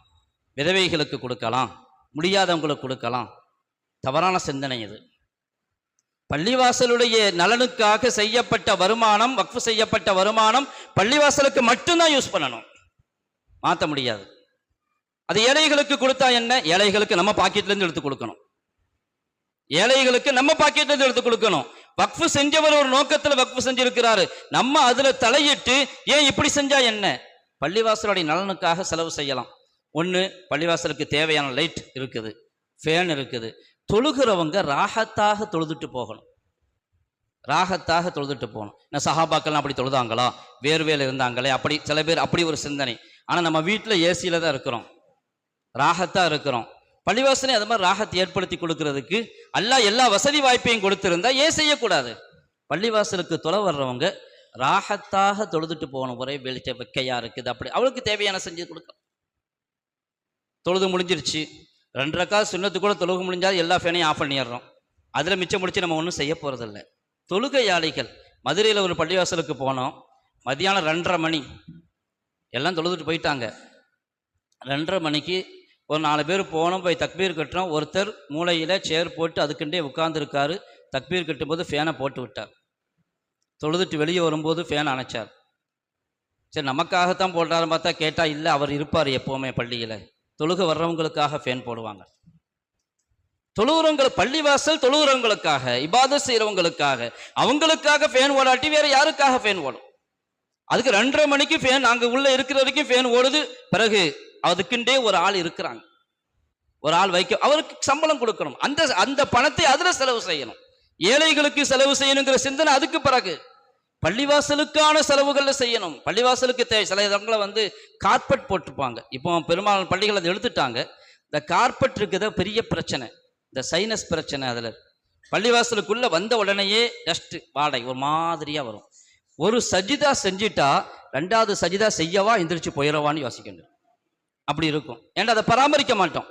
A: விதவைகளுக்கு கொடுக்கலாம், முடியாதவங்களுக்கு கொடுக்கலாம். தவறான சிந்தனை இது. பள்ளிவாசலுடைய நலனுக்காக செய்யப்பட்ட வருமானம், வக்ஃபு செய்யப்பட்ட வருமானம் பள்ளிவாசலுக்கு மட்டும்தான் யூஸ் பண்ணணும், மாற்ற முடியாது. அது ஏழைகளுக்கு கொடுத்தா என்ன? ஏழைகளுக்கு நம்ம பாக்கெட்ல இருந்து எடுத்து கொடுக்கணும். ஏழைகளுக்கு நம்ம பாக்கெட்ல இருந்து எடுத்து கொடுக்கணும். வக்ஃபு செஞ்சவர் ஒரு நோக்கத்தில் வக்ஃபு செஞ்சிருக்கிறாரு, நம்ம அதுல தலையிட்டு ஏன் இப்படி செஞ்சா என்ன? பள்ளிவாசலுடைய நலனுக்காக செலவு செய்யலாம். ஒன்று, பள்ளிவாசலுக்கு தேவையான லைட் இருக்குது, ஃபேன் இருக்குது. தொழுகிறவங்க ராகத்தாக தொழுதுட்டு போகணும், ராகத்தாக தொழுதுட்டு போகணும். நான் சஹாபாக்கள்லாம் அப்படி தொழுதாங்களா, வேர்வேல இருந்தாங்களே, அப்படி சில பேர் அப்படி ஒரு சிந்தனை. ஆனால் நம்ம வீட்டில் ஏசியில் தான் இருக்கிறோம், ராகத்தாக இருக்கிறோம். பள்ளிவாசனை அது மாதிரி ராகத்தை ஏற்படுத்தி கொடுக்கறதுக்கு அல்லாஹ் எல்லா வசதி வாய்ப்பையும் கொடுத்திருந்தா ஏன் செய்யக்கூடாது? பள்ளிவாசலுக்கு தொலை வர்றவங்க ராகத்தாக தொழுதுட்டு போகணும். ஒரே வெளிச்ச வெக்கையா இருக்குது, அப்படி அவளுக்கு தேவையான செஞ்சு கொடுக்க. தொழுது முடிஞ்சிருச்சு, 2 ரக்காத் சுன்னத்து கூட தொழுக முடிஞ்சால் எல்லா ஃபேனையும் ஆஃப் பண்ணிடுறோம். அதில் மிச்சம் முடிச்சு நம்ம ஒன்றும் செய்ய போகிறதில்ல. தொழுகையாளிகள், மதுரையில் ஒரு பள்ளிவாசலுக்கு போனோம், மதியானம் 2:30 மணி, எல்லாம் தொழுதுட்டு போயிட்டாங்க. 2:30 மணிக்கு ஒரு 4 பேர் போனோம், போய் தக்பீர் கட்டுறோம். ஒருத்தர் மூளையில் சேர் போட்டு அதுக்குண்டே உட்கார்ந்துருக்காரு. தக்பீர் கட்டும்போது ஃபேனை போட்டு விட்டார். தொழுதுட்டு வெளியே வரும்போது ஃபேனை அணைச்சார். சரி நமக்காகத்தான் போடுறாரு பார்த்தா கேட்டால் இல்லை, அவர் இருப்பார் எப்போவுமே பள்ளியில். தொழுக வர்றவங்களுக்காக ஃபேன் போடுவாங்க. தொழுகிறவங்க பள்ளிவாசல் தொழுகிறவங்களுக்காக, இபாதத் செய்கிறவங்களுக்காக, அவங்களுக்காக ஃபேன் ஓடாட்டி வேற யாருக்காக ஃபேன் ஓடும்? அதுக்கு 2:30 மணிக்கு ஃபேன் அங்கே உள்ள இருக்கிற வரைக்கும் ஃபேன் ஓடுது. பிறகு அதுக்குண்டே ஒரு ஆள் இருக்கிறாங்க, ஒரு ஆள் வைக்க, அவருக்கு சம்பளம் கொடுக்கணும். அந்த பணத்தை அதுல செலவு செய்யணும். ஏழைகளுக்கு செலவு செய்யணுங்கிற சிந்தனை அதுக்கு பிறகு பள்ளிவாசலுக்கான செலவுகள்ல செய்யணும். பள்ளிவாசலுக்கு சில இடங்களை கார்பெட் போட்டிருப்பாங்க. இப்போ பெரும்பாலான பள்ளிகள் அதை எடுத்துட்டாங்க. இந்த கார்பெட் இருக்குத பெரிய பிரச்சனை, இந்த சைனஸ் பிரச்சனை. அதில் பள்ளிவாசலுக்குள்ள வந்த உடனேயே டஸ்ட் வாடை ஒரு மாதிரியா வரும். ஒரு சஜிதா செஞ்சுட்டா 2வது சஜிதா செய்யவா எந்திரிச்சு போயிடவான்னு யோசிக்கணும். அப்படி இருக்கும். ஏன்னா அதை பராமரிக்க மாட்டோம்.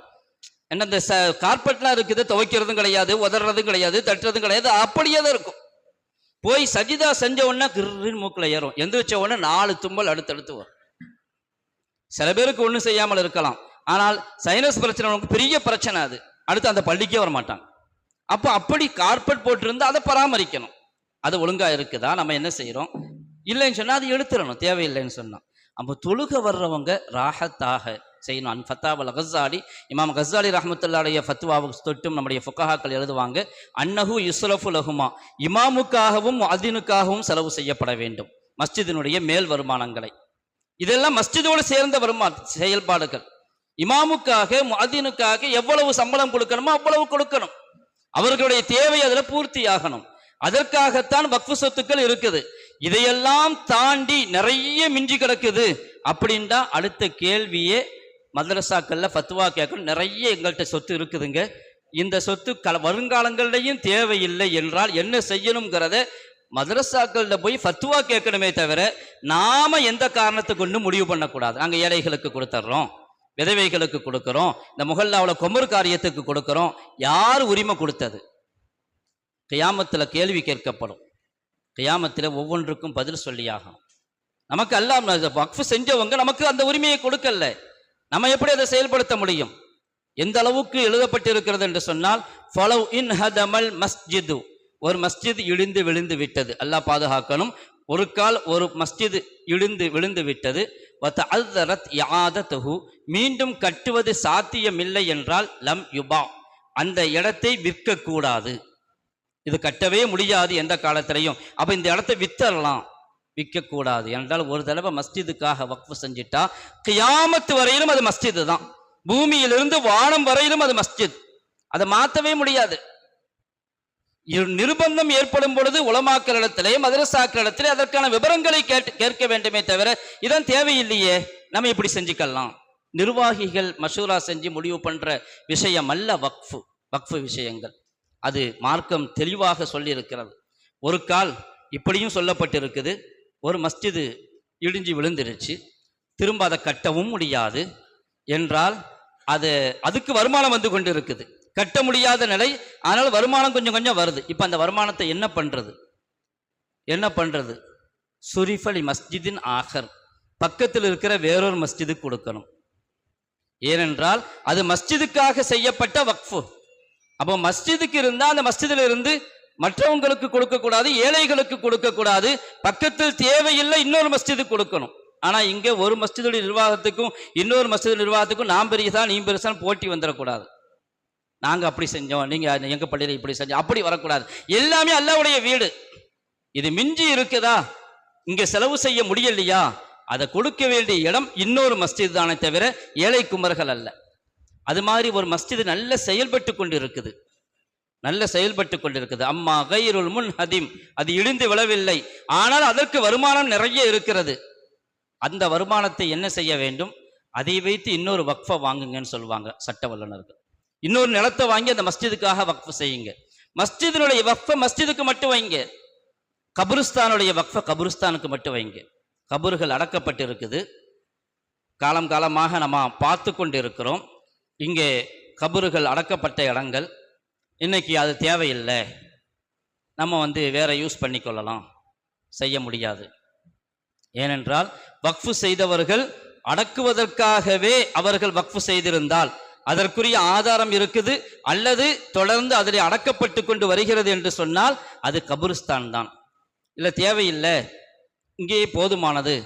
A: ஏன்னா இந்த கார்பெட்லாம் இருக்குது, துவைக்கிறதும் கிடையாது, உதறதும் கிடையாது, தட்டுறதும் கிடையாது, அப்படியே தான் இருக்கும். போய் சஜிதா செஞ்ச உடனே கிருன்னு மூக்கில் ஏறும், எந்திரிச்ச உடனே 4 தும்மல் அடுத்தடுத்து வரும். சில பேருக்கு ஒன்றும் செய்யாமல் இருக்கலாம், ஆனால் சைனஸ் பிரச்சனை பெரிய பிரச்சனை, அது அடுத்து அந்த பள்ளிக்கே வர மாட்டாங்க. அப்போ அப்படி கார்பெட் போட்டிருந்தா அதை பராமரிக்கணும். அது ஒழுங்கா இருக்குதா, நம்ம என்ன செய்யறோம், இல்லைன்னு சொன்னா அது எடுத்துடணும், தேவையில்லைன்னு சொன்னா. அப்போ தொழுக வர்றவங்க ராஹத்தாக செய்யணும். ஃபத்தாவல் கஸாலி, இமாம் கஸாலி ரஹ்மத்துல்லாஹி ஃபத்வாவுக்கு தொட்டும் நம்முடைய ஃபுகஹாக்கள் எழுதுவாங்க, அன்னஹு யுஸ்ரஃபு லஹுமா, இமாமுக்காகவும் முஅத்தினுக்காகவும் செலவு செய்யப்பட வேண்டும் மஸ்ஜிதினுடைய மேல் வருமானங்களை. இதெல்லாம் மஸ்ஜிதோடு சேர்ந்த செயல்பாடுகள். இமாமுக்காக முஅத்தினுக்காக எவ்வளவு சம்பளம் கொடுக்கணுமோ அவ்வளவு கொடுக்கணும், அவர்களுடைய தேவை அதில் பூர்த்தி ஆகணும். அதற்காகத்தான் வக்ஃபு சொத்துக்கள் இருக்குது. இதையெல்லாம் தாண்டி நிறைய மிஞ்சி கிடக்குது அப்படின்டா அடுத்த கேள்வியே மதரசாக்கள்ல ஃபத்வா கேட்கணும். நிறைய எங்கள்கிட்ட சொத்து இருக்குதுங்க, இந்த சொத்து வருங்காலங்கள்லையும் தேவையில்லை என்றால் என்ன செய்யணுங்கிறத மதரசாக்கள்ல போய் ஃபத்வா கேட்கணுமே தவிர நாம எந்த காரணத்தை கொண்டு முடிவு பண்ணக்கூடாது. நாங்கள் ஏழைகளுக்கு கொடுத்துட்றோம், விதவைகளுக்கு கொடுக்குறோம், இந்த முகல்லாவில் கொமர் காரியத்துக்கு கொடுக்குறோம். யார் உரிமை கொடுத்தது? கியாமத்தில் கேள்வி கேட்கப்படும். கியாமத்தில் ஒவ்வொன்றுக்கும் பதில் சொல்லியாகும். நமக்கு அல்லாஹ் வக்ஃப் செஞ்சவங்க நமக்கு அந்த உரிமையை கொடுக்கல, நம்ம எப்படி அதை செயல்படுத்த முடியும்? எந்த அளவுக்கு எழுதப்பட்டிருக்கிறது என்று சொன்னால், ஃபலவ் இன் ஹதமல் மஸ்ஜிது, ஒரு மஸ்ஜித் இடிந்து விழுந்து விட்டது, அல்லாஹ் பாதுகாக்கணும். ஒரு கால் ஒரு மஸ்ஜித் இடிந்து விழுந்து விட்டது, வதஅல்லரத் இஆதத்துஹு, மீண்டும் கட்டுவது சாத்தியமில்லை என்றால் லம் யுபா, அந்த இடத்தை விற்கக்கூடாது. இது கட்டவே முடியாது எந்த காலத்திலையும். அப்ப இந்த இடத்தை வித்தரலாம், விற்கக்கூடாது என்றால் ஒரு தடவை மஸ்ஜிதுக்காக வக்ஃப் செஞ்சிட்டா கியாமத்து வரையிலும் அது மஸ்ஜிது தான், பூமியிலிருந்து வானம் வரையிலும் அது மஸ்ஜித், அதை மாற்றவே முடியாது. நிர்பந்தம் ஏற்படும் பொழுது உலமாக்களிடத்திலே மதரசாக்களிடத்திலே அதற்கான விவரங்களை கேட்க வேண்டுமே தவிர இதன் தேவையில்லையே நம்ம இப்படி செஞ்சுக்கலாம். நிர்வாகிகள் மஷூரா செஞ்சு முடிவு பண்ற விஷயம் அல்ல வக்ஃபு விஷயங்கள். அது மார்க்கம் தெளிவாக சொல்லியிருக்கிறது. ஒரு கால் இப்படியும் சொல்லப்பட்டிருக்குது, ஒரு மஸ்ஜிது இடிஞ்சு விழுந்துருச்சு, திரும்ப அதை கட்டவும் முடியாது என்றால் அதுக்கு வருமானம் வந்து கொண்டு இருக்குது, கட்ட முடியாத நிலை, ஆனால் வருமானம் கொஞ்சம் கொஞ்சம் வருது. இப்போ அந்த வருமானத்தை என்ன பண்றது? சுரிஃபலி மஸ்ஜிதின் ஆகர், பக்கத்தில் இருக்கிற வேறொரு மஸ்ஜிதுக்கு கொடுக்கணும். ஏனென்றால் அது மஸ்ஜிதுக்காக செய்யப்பட்ட வக்ஃபு. அப்போ மஸ்ஜிதுக்கு இருந்தால் அந்த மஸ்ஜிதில் இருந்து மற்றவங்களுக்கு கொடுக்கக்கூடாது, ஏழைகளுக்கு கொடுக்கக்கூடாது, பக்கத்தில் தேவையில்லை இன்னொரு மஸ்ஜிதுக்கு கொடுக்கணும். ஆனால் இங்கே ஒரு மஸ்ஜிதுடைய நிர்வாகத்துக்கும் இன்னொரு மஸ்ஜிது நிர்வாகத்துக்கும் நான் பெரியதா நீ பெருசான்னு போட்டி வந்துடக்கூடாது. நாங்கள் அப்படி செஞ்சோம், நீங்கள் எங்கள் பள்ளியில் இப்படி செஞ்சோம், அப்படி வரக்கூடாது. எல்லாமே அல்லாஹ்வுடைய வீடு. இது மிஞ்சி இருக்குதா, இங்கே செலவு செய்ய முடியலையா, அதை கொடுக்க வேண்டிய இடம் இன்னொரு மஸ்ஜித் தானே தவிர ஏழை குமர்கள் அல்ல. அது மாதிரி ஒரு மஸ்ஜிது நல்ல செயல்பட்டு கொண்டு இருக்குது. அம்மா கைருல் முன் ஹதிம், அது இடிந்து விழவில்லை, ஆனால் அதற்கு வருமானம் நிறைய இருக்கிறது. அந்த வருமானத்தை என்ன செய்ய வேண்டும்? அதை வைத்து இன்னொரு வக்ஃபை வாங்குங்கன்னு சொல்லுவாங்க சட்ட வல்லுநர்கள். இன்னொரு நிலத்தை வாங்கி அந்த மஸ்ஜிதுக்காக வக்ஃப் செய்யுங்க. மஸ்ஜிதினுடைய வக்ஃபை மஸ்ஜிதுக்கு மட்டும் வைங்க, கபருஸ்தானுடைய வக்ஃபை கபருஸ்தானுக்கு மட்டும் வைங்க. கபறுகள் அடக்கப்பட்டு இருக்குது, காலம் காலமாக நம்ம பார்த்து கொண்டு இருக்கிறோம். இங்கே கபறுகள் அடக்கப்பட்ட இடங்கள், இன்னைக்கு அது தேவையில்லை, நம்ம வேற யூஸ் பண்ணிக்கொள்ளலாம், செய்ய முடியாது. ஏனென்றால் வக்ஃபு செய்தவர்கள் அடக்குவதற்காகவே அவர்கள் வக்ஃபு செய்திருந்தால் அதற்குரிய ஆதாரம் இருக்குது, அல்லது தொடர்ந்து அதில் அடக்கப்பட்டு கொண்டு வருகிறது என்று சொன்னால் அது கபுரிஸ்தான் தான். இல்லை தேவையில்லை, இங்கேயே போதுமானது.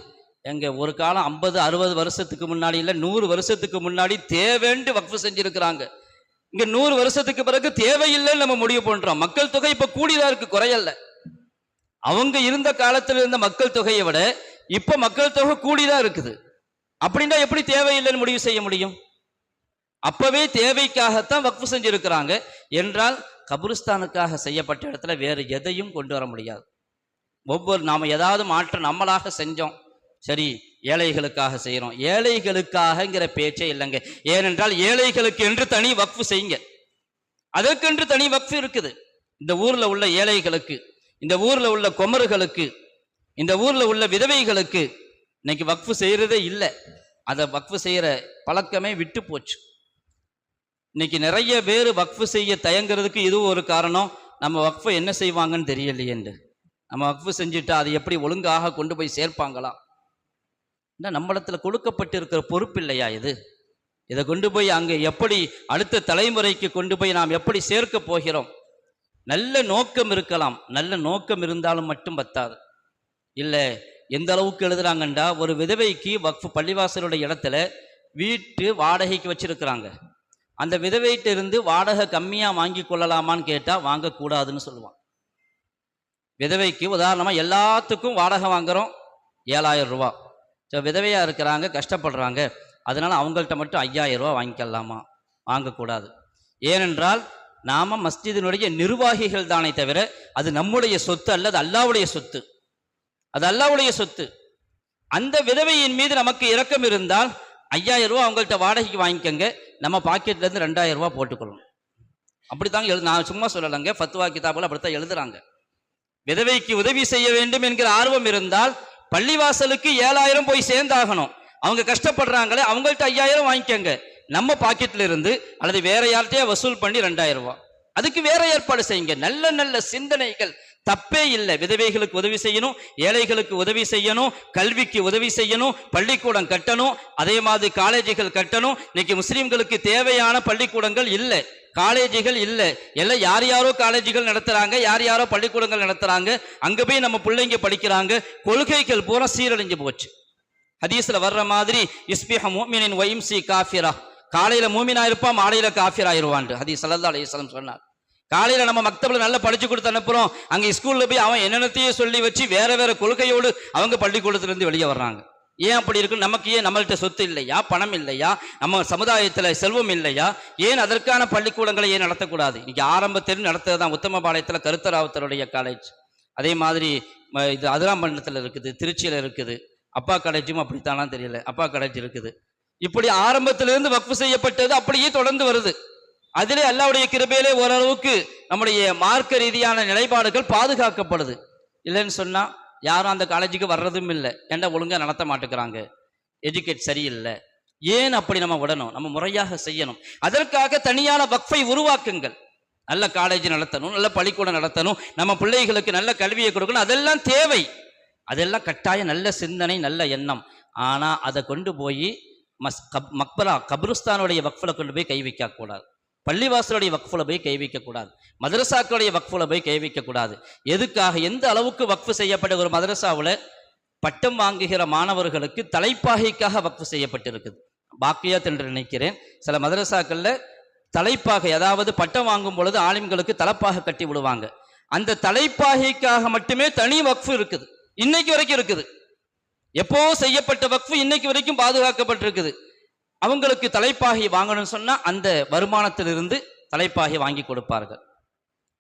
A: ஒரு காலம் 50-60 வருஷத்துக்கு முன்னாடி இல்லை 100 வருஷத்துக்கு முன்னாடி தேவைன்னு வக்ஃபு செஞ்சிருக்கிறாங்க. இங்க 100 வருஷத்துக்கு பிறகு தேவையில்லைன்னு நம்ம முடிவு பண்றோம். மக்கள் தொகை இப்ப கூடிதான் இருக்கு, குறையல்ல. அவங்க இருந்த காலத்தில் இருந்த மக்கள் தொகையை விட இப்ப மக்கள் தொகை கூடிதான் இருக்குது. அப்படின்னா எப்படி தேவையில்லைன்னு முடிவு செய்ய முடியும்? அப்பவே தேவைக்காகத்தான் வக்ஃபு செஞ்சிருக்கிறாங்க என்றால் கபுரிஸ்தானுக்காக செய்யப்பட்ட இடத்துல வேறு எதையும் கொண்டு வர முடியாது. நாம ஏதாவது மாற்றம் நம்மளாக செஞ்சோம், சரி ஏழைகளுக்காக செய்யறோம், ஏழைகளுக்காகங்கிற பேச்சே இல்லைங்க. ஏனென்றால் ஏழைகளுக்கு என்று தனி வக்ஃபு செய்யுங்க, அதற்கென்று தனி வக்ஃபு இருக்குது. இந்த ஊர்ல உள்ள ஏழைகளுக்கு, இந்த ஊர்ல உள்ள கொமர்களுக்கு, இந்த ஊர்ல உள்ள விதவைகளுக்கு இன்னைக்கு வக்ஃபு செய்யறதே இல்லை. அதை வக்ஃபு செய்யற பழக்கமே விட்டு போச்சு. இன்னைக்கு நிறைய பேர் வக்ஃபு செய்ய தயங்குறதுக்கு இதுவும் ஒரு காரணம். நம்ம வக்ஃபை என்ன செய்வாங்கன்னு தெரியலையே என்று. நம்ம வக்ஃபு செஞ்சுட்டா அது எப்படி ஒழுங்காக கொண்டு போய் சேர்ப்பாங்களா? நம்மிடத்தில் கொடுக்கப்பட்டிருக்கிற பொறுப்பு இல்லையா இது? இதை கொண்டு போய் அங்கே எப்படி அடுத்த தலைமுறைக்கு கொண்டு போய் நாம் எப்படி சேர்க்க போகிறோம்? நல்ல நோக்கம் இருக்கலாம், நல்ல நோக்கம் இருந்தாலும் மட்டும் பத்தாது. இல்லை எந்த அளவுக்கு எழுதுறாங்கண்டா, ஒரு விதவைக்கு வக்ஃபு பள்ளிவாசலுடைய இடத்துல வீட்டு வாடகைக்கு வச்சிருக்கிறாங்க. அந்த விதவைகிட்ட இருந்து வாடகை கம்மியாக வாங்கி கொள்ளலாமான்னு கேட்டால் வாங்கக்கூடாதுன்னு சொல்லுவான். விதவைக்கு உதாரணமாக எல்லாத்துக்கும் வாடகை வாங்குகிறோம் 7,000 ரூபா. ஸோ விதவையாக இருக்கிறாங்க, கஷ்டப்படுறாங்க, அதனால் அவங்கள்ட்ட மட்டும் 5,000 ரூபா வாங்கிக்கலாமா? வாங்கக்கூடாது. ஏனென்றால் நாம் மஸ்ஜிதினுடைய நிர்வாகிகள் தானே தவிர அது நம்முடைய சொத்து அல்ல, அது அல்லாஹ்வுடைய சொத்து. அது அல்லாஹ்வுடைய சொத்து. அந்த விதவையின் மீது நமக்கு இரக்கம் இருந்தால் 5,000 ரூபா அவங்கள்ட்ட வாடகைக்கு வாங்கிக்கங்க, நம்ம பாக்கெட்லேருந்து 2,000 ரூபா போட்டுக்கொள்ளணும். அப்படி தாங்க நான் சும்மா சொல்லலைங்க, ஃபத்வா கிதாபில் அப்படித்தான் எழுதுறாங்க. விதவைக்கு உதவி செய்ய வேண்டும் என்கிற ஆர்வம் இருந்தால் பள்ளிவாசலுக்கு 7,000 போய் சேர்ந்தாகணும். அவங்க கஷ்டப்படுறாங்களே, அவங்கள்ட்ட 5,000 வாங்கிக்கங்க, நம்ம பாக்கெட்ல இருந்து அல்லது வேற யார்கிட்டயே வசூல் பண்ணி 2,000 ரூபா. அதுக்கு வேற ஏற்பாடு செய்யுங்க. நல்ல நல்ல சிந்தனைகள் தப்பே இல்லை. விதவைகளுக்கு உதவி செய்யணும், ஏழைகளுக்கு உதவி செய்யணும், கல்விக்கு உதவி செய்யணும், பள்ளிக்கூடம் கட்டணும், அதே மாதிரி காலேஜுகள் கட்டணும். இன்னைக்கு முஸ்லீம்களுக்கு தேவையான பள்ளிக்கூடங்கள் இல்லை, காலேஜுகள் இல்லை. எல்லாம் யார் யாரோ காலேஜுகள் நடத்துறாங்க, யார் யாரோ பள்ளிக்கூடங்கள் நடத்துறாங்க. அங்க போய் நம்ம பிள்ளைங்க படிக்கிறாங்க. கொள்கைகள் பூரா சீரழிஞ்சு போச்சு. ஹதீஸ்ல வர்ற மாதிரி இஸ்பிஹ முஃமினின் வயிம்சி காஃபிரா, காலையில மூமினா இருப்பான், மாலையில காஃபிர் ஆயிருவான். ஹதீஸ் ஸல்லல்லாஹு அலைஹி வஸல்லம் சொன்னார். காலையில நம்ம மக்தப்ல நல்லா படிச்சு கொடுத்து அனுப்புறோம், அங்க ஸ்கூல்ல போய் அவன் என்னென்னத்தையே சொல்லி வச்சு வேற வேற கொள்கையோடு அவங்க பள்ளிக்கூடத்துல இருந்து வெளியே வர்றாங்க. ஏன் அப்படி இருக்கு? நமக்கு ஏன் நம்மள்கிட்ட சொத்து இல்லையா, பணம் இல்லையா, நம்ம சமுதாயத்துல செல்வம் இல்லையா? ஏன் அதற்கான பள்ளிக்கூடங்களை ஏன் நடத்தக்கூடாது? இன்னைக்கு ஆரம்பத்தில் நடத்துறதுதான் உத்தமபாளையத்துல கருத்தராவத்தருடைய காலேஜ், அதே மாதிரி இது அதிராம்பட்டினத்துல இருக்குது, திருச்சியில இருக்குது, அப்பா காலேஜும் அப்படித்தானா தெரியல, அப்பா காலேஜ் இருக்குது. இப்படி ஆரம்பத்திலிருந்து வக்ஃபு செய்யப்பட்டது அப்படியே தொடர்ந்து வருது. அதிலே அல்லாஹ்வுடைய கிருபையிலே ஓரளவுக்கு நம்முடைய மார்க்க ரீதியான நிலைப்பாடுகள் பாதுகாக்கப்படுது. இல்லைன்னு சொன்னா யாரும் அந்த காலேஜுக்கு வர்றதும் இல்லை. ஏன்டா ஒழுங்கா நடத்த மாட்டேங்கிறாங்க, எஜுகேட் சரியில்லை. ஏன் அப்படி நம்ம விடணும்? நம்ம முறையாக செய்யணும். அதற்காக தனியான வக்ஃபை உருவாக்குங்கள். நல்ல காலேஜ் நடத்தணும், நல்ல பள்ளிக்கூடம் நடத்தணும், நம்ம பிள்ளைகளுக்கு நல்ல கல்வியை கொடுக்கணும், அதெல்லாம் தேவை. அதெல்லாம் கட்டாயம் நல்ல சிந்தனை, நல்ல எண்ணம். ஆனா அதை கொண்டு போய் மக்பரா கபிரிஸ்தானுடைய வக்ஃபில் கொண்டு போய் கை வைக்க கூடாது, பள்ளிவாசலுடைய வக்ஃபில் போய் கை வைக்க கூடாது, மதரசாக்களுடைய வக்ஃபில் போய் கை வைக்க கூடாது. எதுக்காக? எந்த அளவுக்கு வக்ஃபு செய்யப்பட்ட ஒரு மதரசாவில் பட்டம் வாங்குகிற மாணவர்களுக்கு தலைப்பாகைக்காக வக்ஃபு செய்யப்பட்டிருக்குது. பாக்கியாத் என்று நினைக்கிறேன். சில மதரசாக்கள்ல தலைப்பாகை, அதாவது பட்டம் வாங்கும் பொழுது ஆலிம்களுக்கு தலைப்பாக கட்டி விடுவாங்க. அந்த தலைப்பாகைக்காக மட்டுமே தனி வக்ஃபு இருக்குது, இன்னைக்கு வரைக்கும் இருக்குது. எப்போ செய்யப்பட்ட வக்ஃபு இன்னைக்கு வரைக்கும் பாதுகாக்கப்பட்டிருக்குது. அவங்களுக்கு தலைப்பாகை வாங்கணும்னு சொன்னா அந்த வருமானத்திலிருந்து தலைப்பாகை வாங்கி கொடுப்பார்கள்.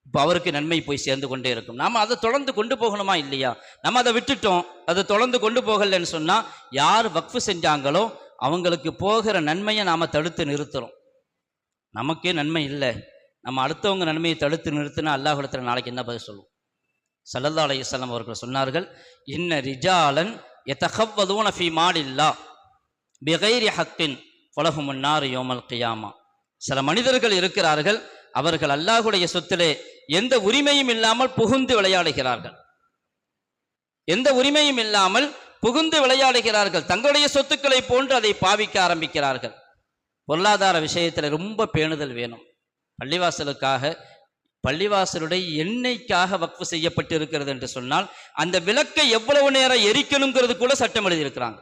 A: இப்போ அவருக்கு நன்மை போய் சேர்ந்து கொண்டே இருக்கும். நாம அதை தொடர்ந்து கொண்டு போகணுமா இல்லையா? நம்ம அதை விட்டுட்டோம், அதை தொடர்ந்து கொண்டு போகலன்னு சொன்னா யார் வக்ஃபு செஞ்சாங்களோ அவங்களுக்கு போகிற நன்மையை நாம தடுத்து நிறுத்துறோம். நமக்கே நன்மை இல்லை, நம்ம அடுத்தவங்க நன்மையை தடுத்து நிறுத்தினா அல்லாஹ்விடத்துல நாளைக்கு என்ன பதில் சொல்லுவோம்? ஸல்லல்லாஹு அலைஹி வஸல்லம் அவர்கள் சொன்னார்கள், இன்ன ரிஜாலன் யதகவ்வதுன ஃபீ மாலில்லாஹ் பிகைரி ஹக்கின் ஃபலஹுமுன் நார் யௌமல் கியாமா. சில மனிதர்கள் இருக்கிறார்கள், அவர்கள் அல்லாஹ்வுடைய சொத்திலே எந்த உரிமையும் இல்லாமல் புகுந்து விளையாடுகிறார்கள். எந்த உரிமையும் இல்லாமல் புகுந்து விளையாடுகிறார்கள். தங்களுடைய சொத்துக்களை போன்று அதை பாவிக்க ஆரம்பிக்கிறார்கள். பொருளாதார விஷயத்தில் ரொம்ப பேணுதல் வேணும். பள்ளிவாசலுக்காக, பள்ளிவாசலுடைய எண்ணெய்க்காக வக்ஃபு செய்யப்பட்டு இருக்கிறது என்று சொன்னால் அந்த விளக்கை எவ்வளவு நேரம் எரிக்கணுங்கிறது கூட சட்டம் எழுதியிருக்கிறாங்க.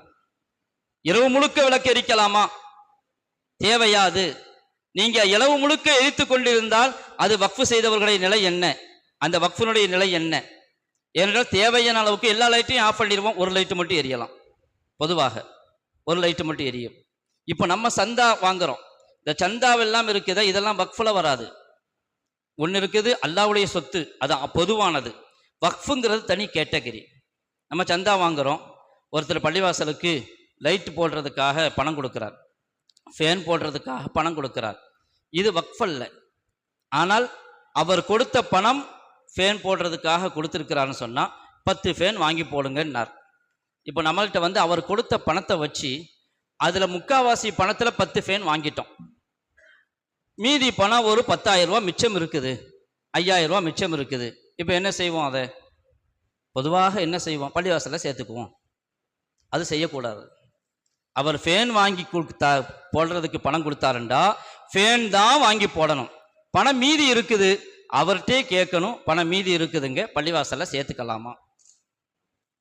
A: இரவு முழுக்க விளக்கு எரிக்கலாமா? தேவையாது. நீங்க இரவு முழுக்க எரித்து கொண்டிருந்தால் அது வக்ஃபு செய்தவர்களுடைய நிலை என்ன, அந்த வக்ஃபினுடைய நிலை என்ன? ஏனென்றால் தேவையான அளவுக்கு எல்லா லைட்டையும் ஆஃப் பண்ணிடுவோம், ஒரு லைட்டு மட்டும் எரியலாம். பொதுவாக ஒரு லைட்டு மட்டும் எரியும். இப்போ நம்ம சந்தா வாங்குறோம், இந்த சந்தாவெல்லாம் இருக்குதா, இதெல்லாம் வக்ஃபில் வராது. ஒன்று இருக்குது அல்லாஹ்வுடைய சொத்து, அது பொதுவானது. வக்ஃபுங்கிறது தனி கேட்டகரி. நம்ம சந்தா வாங்குறோம், ஒருத்தர் பள்ளிவாசலுக்கு லைட் போடுறதுக்காக பணம் கொடுக்கிறார், ஃபேன் போடுறதுக்காக பணம் கொடுக்கிறார். இது வக்ஃபல்ல. ஆனால் அவர் கொடுத்த பணம் ஃபேன் போடுறதுக்காக கொடுத்துருக்கிறாருன்னு சொன்னால் 10 ஃபேன் வாங்கி போடுங்கன்னார். இப்போ நம்மள்கிட்ட அவர் கொடுத்த பணத்தை வச்சு அதில் முக்கால்வாசி பணத்தில் 10 ஃபேன் வாங்கிட்டோம். மீதி பணம் ஒரு 10,000 ரூபா மிச்சம் இருக்குது, 5,000 ரூபா மிச்சம் இருக்குது. இப்போ என்ன செய்வோம்? அதை பொதுவாக என்ன செய்வோம், பள்ளிவாசலில் சேர்த்துக்குவோம். அது செய்யக்கூடாது. அவர் ஃபேன் வாங்கி கொடுத்தா போடுறதுக்கு பணம் கொடுத்தாருண்டா ஃபேன் தான் வாங்கி போடணும். பணம் மீதி இருக்குது, அவர்கிட்டே கேட்கணும், பணம் மீதி இருக்குதுங்க, பள்ளிவாசலில் சேர்த்துக்கலாமா?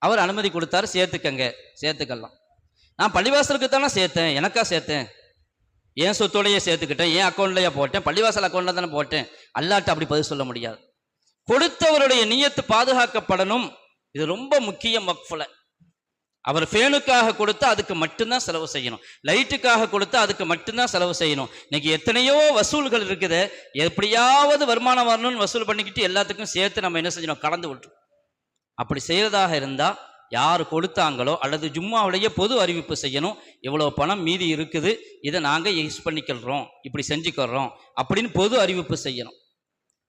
A: அவர் அனுமதி கொடுத்தாரு, சேர்த்துக்கலாம். நான் பள்ளிவாசலுக்கு தானே சேர்த்தேன், எனக்கா சேர்த்தேன், என் சொத்தோடையே சேர்த்துக்கிட்டேன், என் அக்கௌண்ட்லையே போட்டேன், பள்ளிவாசல் அக்கௌண்ட்டில் தானே போட்டேன். அல்லாட்ட அப்படி பதில் சொல்ல முடியாது. கொடுத்தவருடைய நியத்து பாதுகாக்கப்படணும். இது ரொம்ப முக்கியம். வக்ஃபில் அவர் ஃபேனுக்காக கொடுத்தா அதுக்கு மட்டும்தான் செலவு செய்யணும், லைட்டுக்காக கொடுத்தா அதுக்கு மட்டும்தான் செலவு செய்யணும். இன்னைக்கு எத்தனையோ வசூல்கள் இருக்குது, எப்படியாவது வருமானம் வரணும்னு வசூல் பண்ணிக்கிட்டு எல்லாத்துக்கும் சேர்த்து நம்ம என்ன செஞ்சணும், கலந்து விட்டுரும். அப்படி செய்யறதாக இருந்தால் யார் கொடுத்தாங்களோ அல்லது ஜும்மாவிலேயே பொது அறிவிப்பு செய்யணும், இவ்வளோ பணம் மீதி இருக்குது, இதை நாங்கள் யூஸ் பண்ணிக்கிறோம், இப்படி செஞ்சுக்கிறோம் அப்படின்னு பொது அறிவிப்பு செய்யணும்.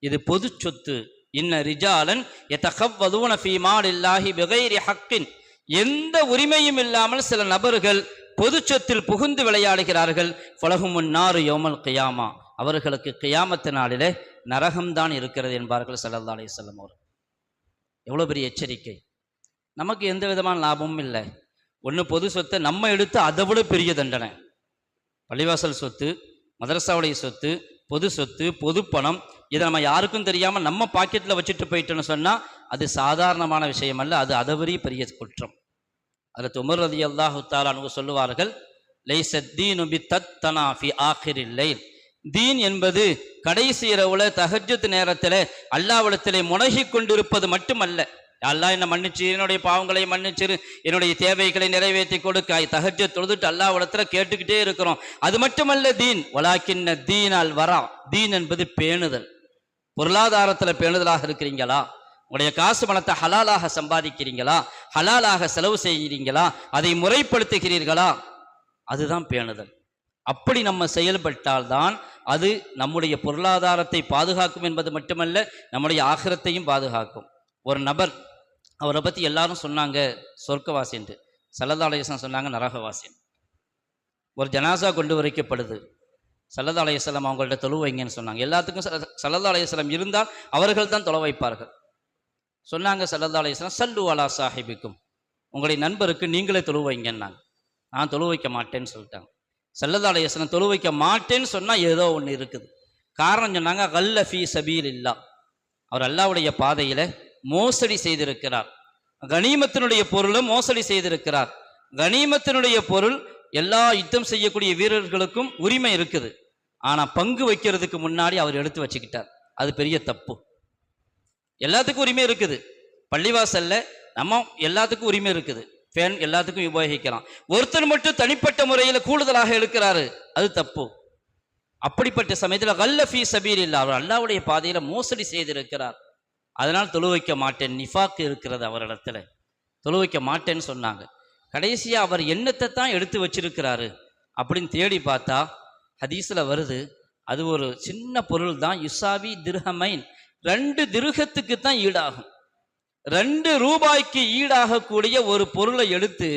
A: இது பொது சொத்து. இன்ன ரிஜாலன் யதகவ்வதுன ஃபீ மாலில்லாஹி பிகைரி ஹக்கின், எந்த உரிமையும் இல்லாமல் சில நபர்கள் பொது சொத்தில் புகுந்து விளையாடுகிறார்கள். ஃபலஹுமுன் நாரு யௌமல் கியாமா, அவர்களுக்கு கியாமத்து நாளிலே நரகம்தான் இருக்கிறது என்பார்கள் ஸல்லல்லாஹு அலைஹி வஸல்லம் அவர்கள். எவ்வளோ பெரிய எச்சரிக்கை! நமக்கு எந்த விதமான லாபமும் இல்லை. ஒன்று பொது சொத்தை நம்ம எடுத்து அதை விட பெரிய தண்டனை. பள்ளிவாசல் சொத்து, மதரசாவுடைய சொத்து, பொது சொத்து, பொது பணம், இதை நம்ம யாருக்கும் தெரியாமல் நம்ம பாக்கெட்டில் வச்சுட்டு போயிட்டோன்னு சொன்னால் அது சாதாரணமான விஷயம் அல்ல, அது அதவரி பெரிய குற்றம். அதில் உமர் ரலியல்லாஹு தஆலா அன்ஹு சொல்லுவார்கள், லைஸத் தீனு பித்தனா ஃபி ஆகிரில் லைல், தீன் என்பது கடைசி இரவுல தஹஜ்ஜுத் நேரத்தில் அல்லாஹ்விடத்திலே முனகி கொண்டிருப்பது மட்டுமல்ல. அல்லாஹ் என்னை மன்னிச்சு, என்னுடைய பாவங்களை மன்னிச்சிரு, என்னுடைய தேவைகளை நிறைவேற்றி கொடுக்காய், தஹஜ்ஜுத் தொழுதுட்டு அல்லாஹ்விடத்தில் கேட்டுக்கிட்டே இருக்கிறோம். அது மட்டுமல்ல தீன், வலாக்கின்ன தீனால் வரா, தீன் என்பது பேணுதல். பொருளாதாரத்தில் பேணுதலாக இருக்கிறீங்களா? உங்களுடைய காசு பணத்தை ஹலாலாக சம்பாதிக்கிறீங்களா? ஹலாலாக செலவு செய்கிறீங்களா? அதை முறைப்படுத்துகிறீர்களா? அதுதான் பேணுதல். அப்படி நம்ம செயல்பட்டால்தான் அது நம்முடைய பொருளாதாரத்தை பாதுகாக்கும் என்பது மட்டுமல்ல, நம்முடைய ஆகிரத்தையும் பாதுகாக்கும். ஒரு நபர், அவரை பற்றி எல்லாரும் சொன்னாங்க சொர்க்கவாசின்ட்டு, ஸல்லல்லாஹு அலைஹி வஸல்லம் சொன்னாங்க நரகவாசின். ஒரு ஜனாசா கொண்டு வைக்கப்படுது, ஸல்லல்லாஹு அலைஹி வஸல்லம் அவங்கள்ட்ட தொழு வைங்கன்னு சொன்னாங்க. எல்லாத்துக்கும் ஸல்லல்லாஹு அலைஹி வஸல்லம் இருந்தால் அவர்கள் தான் தொலை வைப்பார்கள். சொன்னாங்க ஸல்லல்லாஹு அலைஹி வஸல்லம், சல்லு அலா சாஹிபிக்கும், உங்களுடைய நண்பருக்கு நீங்களே தொழு வைங்கன்னாங்க. நான் தொழு வைக்க மாட்டேன்னு சொல்லிட்டாங்க. ஸல்லல்லாஹு அலைஹி வஸல்லம் தொழு வைக்க மாட்டேன்னு சொன்னால் ஏதோ ஒன்று இருக்குது. காரணம் சொன்னாங்க, கல்ல ஃபீ சபீலில்லாஹ், அவர் அல்லாஹ்வுடைய பாதையில் மோசடி செய்திருக்கிறார். கனிமத்தினுடைய பொருளும் மோசடி செய்திருக்கிறார். கனிமத்தினுடைய பொருள் எல்லா யுத்தம் செய்யக்கூடிய வீரர்களுக்கும் உரிமை இருக்குது, ஆனால் பங்கு வைக்கிறதுக்கு முன்னாடி அவர் எடுத்து வச்சுக்கிட்டார். அது பெரிய தப்பு. எல்லாத்துக்கும் உரிமை இருக்குது, பள்ளிவாசல்ல நம்ம எல்லாத்துக்கும் உரிமை இருக்குது, ஃபேன் எல்லாத்துக்கும் உபயோகிக்கலாம். ஒருத்தர் மட்டும் தனிப்பட்ட முறையில் கூடுதலாக எடுக்கிறாரு, அது தப்பு. அப்படிப்பட்ட சமயத்தில் கல்ல ஃபீ சபீலில்லாஹ், அவர் அல்லாஹ்வுடைய பாதையில் மோசடி செய்திருக்கிறார். அதனால் தொழு வைக்க மாட்டேன், நிஃபாக் இருக்கிறது அவரிடத்துல, தொழு வைக்க மாட்டேன்னு சொன்னாங்க. கடைசியாக அவர் எண்ணத்தை தான் எடுத்து வச்சிருக்கிறாரு அப்படின்னு தேடி பார்த்தா ஹதீஸில் வருது, அது ஒரு சின்ன பொருள் தான், யுசாவி திர்ஹமைன், 2 திர்ஹத்துக்கு தான் ஈடாகும். 2 ரூபாய்க்கு ஈடாகக்கூடிய ஒரு பொருளை எடுத்து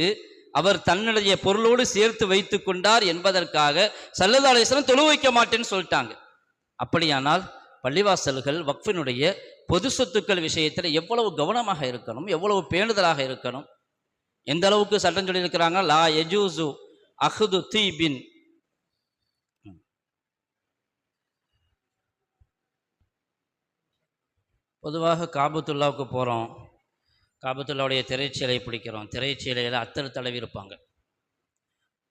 A: அவர் தன்னுடைய பொருளோடு சேர்த்து வைத்து கொண்டார் என்பதற்காக ஸல்லல்லாஹு அலைஹி வஸல்லம் தொழு வைக்க மாட்டேன்னு சொல்லிட்டாங்க. அப்படியானால் பள்ளிவாசல்கள் வக்ஃபினுடைய பொது சொத்துக்கள் விஷயத்தில் எவ்வளவு கவனமாக இருக்கணும், எவ்வளவு பேணுதலாக இருக்கணும். எந்த அளவுக்கு சட்டம் சொல்லியிருக்கிறாங்க, லா யஜூசு அஹ்து தீபின், பொதுவாக காபத்துல்லாவுக்கு போகிறோம், காபத்துல்லாவுடைய திரைச்சீலை பிடிக்கிறோம், திரைச்சீலையில் அத்தர் தடவி இருப்பாங்க.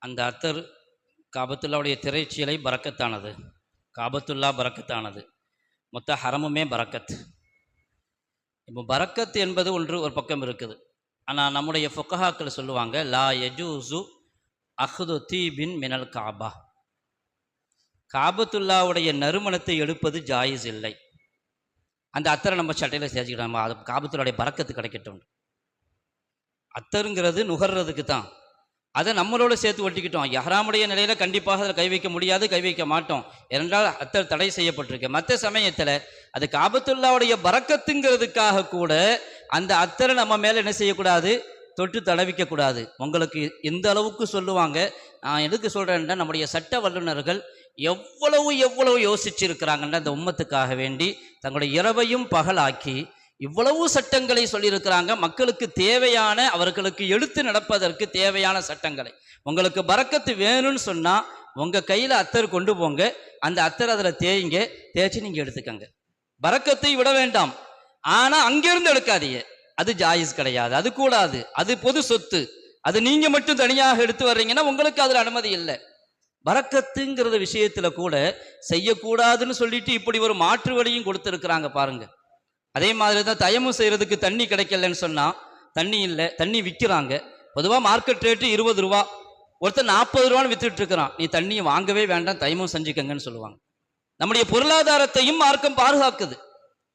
A: அந்த அத்தர் காபத்துல்லாவுடைய திரைச்சீலை பரக்கத்தானது, காபத்துல்லா பரக்கத்தானது, மொத்த ஹரமுமே பரக்கத். இப்போ பரக்கத் என்பது ஒரு பக்கம் இருக்குது. ஆனால் நம்முடைய ஃபுகஹாக்கள் சொல்லுவாங்க, லா யஜூசு அஹ்து தீபின் மினல் காபா, காபத்துல்லாவுடைய நறுமணத்தை எடுப்பது ஜாயிஸ் இல்லை. அந்த அத்தரை நம்ம சட்டையில் சேர்த்துக்கிட்டோம், அது காபத்துல்லாவுடைய பரக்கத்து கிடைக்கட்டும். அத்தருங்கிறது நுகர்றதுக்கு தான், அதை நம்மளோட சேர்த்து ஒட்டிக்கிட்டோம். யஹ்ராமுடைய நிலையில் கண்டிப்பாக அதில் கை வைக்க முடியாது, கை வைக்க மாட்டோம், ஏனென்றால் அத்தர் தடை செய்யப்பட்டிருக்கு. மற்ற சமயத்தில் அது காபத்துல்லாவுடைய பரக்கத்துங்கிறதுக்காக கூட அந்த அத்தரை நம்ம மேலே என்ன செய்யக்கூடாது, தொட்டு தடவிக்கக்கூடாது. உங்களுக்கு எந்த அளவுக்கு சொல்லுவாங்க, நான் எதுக்கு சொல்கிறேன்னா, நம்முடைய சட்ட வல்லுநர்கள் எவ்வளவு யோசிச்சிருக்கிறாங்கன்னா, அந்த உம்மத்துக்காக வேண்டி தங்களுடைய இரவையும் பகலாக்கி இவ்வளவு சட்டங்களை சொல்லியிருக்கிறாங்க. மக்களுக்கு தேவையான, அவர்களுக்கு எடுத்து நடப்பதற்கு தேவையான சட்டங்களை. உங்களுக்கு பரக்கத்து வேணும்னு சொன்னா உங்க கையில அத்தர் கொண்டு போங்க, அந்த அத்தர் அதுல தேய்ங்க, தேய்ச்சி நீங்க எடுத்துக்கங்க. பரக்கத்தை விட வேண்டாம், ஆனா அங்கிருந்து எடுக்காதீங்க. அது ஜாயிஸ் கிடையாது, அது கூடாது, அது பொது சொத்து. அது நீங்க மட்டும் தனியாக எடுத்து வர்றீங்கன்னா உங்களுக்கு அதுல அனுமதி இல்லை. பரக்கத்துங்கிறத விஷயத்துல கூட செய்யக்கூடாதுன்னு சொல்லிட்டு இப்படி ஒரு மாற்று வழியும் கொடுத்துருக்குறாங்க பாருங்க. அதே மாதிரி தான் தயமம் செய்யறதுக்கு தண்ணி கிடைக்கலன்னு சொன்னா, தண்ணி இல்லை, தண்ணி விற்கிறாங்க. பொதுவாக மார்க்கெட் ரேட்டு 20 ரூபா, ஒருத்தர் 40 ரூபான்னு வித்துட்டு இருக்கிறான். நீ தண்ணியை வாங்கவே வேண்டாம், தயமம் செஞ்சுக்கங்கன்னு சொல்லுவாங்க. நம்முடைய பொருளாதாரத்தையும் மார்க்கம் பாதுகாக்குது.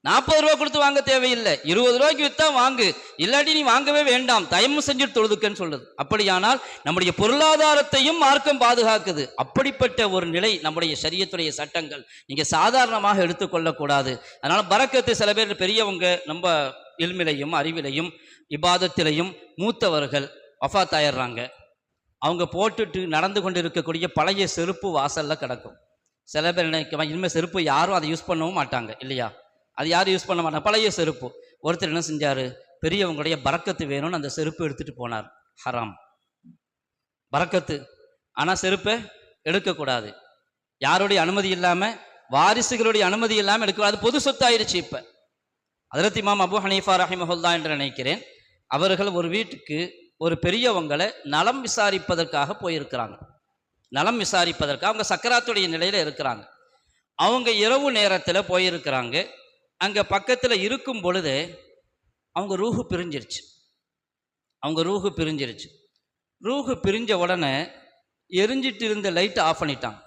A: 40 ரூபா கொடுத்து வாங்க தேவையில்லை, 20 ரூபாய்க்கு வித்தா வாங்கு, இல்லாட்டி நீ வாங்கவே வேண்டாம், தயமம் செஞ்சுட்டு தொழுதுக்கன்னு சொல்லுது. அப்படியானால் நம்முடைய பொருளாதாரத்தையும் மார்க்கம் பாதுகாக்குது. அப்படிப்பட்ட ஒரு நிலை நம்முடைய ஷரியத்துடைய சட்டங்கள் நீங்க சாதாரணமாக எடுத்துக்கொள்ளக்கூடாது. அதனால பரக்கத்து சில பேர் பெரியவங்க நம்ம இல்மிலையும் அறிவிலையும் இபாதத்திலையும் மூத்தவர்கள் வஃபாத் ஆயிடுறாங்க. அவங்க போட்டுட்டு நடந்து கொண்டு இருக்கக்கூடிய பழைய செருப்பு வாசல்ல கிடக்கும். சில பேர் நினைக்க இனிமேல் செருப்பு யாரும் அதை யூஸ் பண்ணவும் மாட்டாங்க இல்லையா, அது யாரும் யூஸ் பண்ண மாட்டாங்க, பழைய செருப்பு. ஒருத்தர் என்ன செஞ்சாரு, பெரியவங்களுடைய பரக்கத்து வேணும்னு அந்த செருப்பு எடுத்துட்டு போனார். ஹராம், பரக்கத்து, ஆனா செருப்பை எடுக்கக்கூடாது. யாருடைய அனுமதி இல்லாம, வாரிசுகளுடைய அனுமதி இல்லாம எடுக்கக்கூடாது. பொது சொத்தாயிருச்சு. இப்ப ஹஜ்ரத் இமாம் அபு ஹனீஃபா ரஹிமஹுல்லாஹ் என்று நினைக்கிறேன், அவர்கள் ஒரு வீட்டுக்கு ஒரு பெரியவங்களை நலம் விசாரிப்பதற்காக போயிருக்கிறாங்க. நலம் விசாரிப்பதற்காக அவங்க சக்கராத்துடைய நிலையில இருக்கிறாங்க. அவங்க இரவு நேரத்தில் போயிருக்கிறாங்க. அங்க பக்கத்துல இருக்கும் பொழுது அவங்க ரூஹு பிரிஞ்சிருச்சு. ரூஹு பிரிஞ்ச உடனே எரிஞ்சிட்டு இருந்த லைட் ஆஃப் பண்ணிட்டாங்க.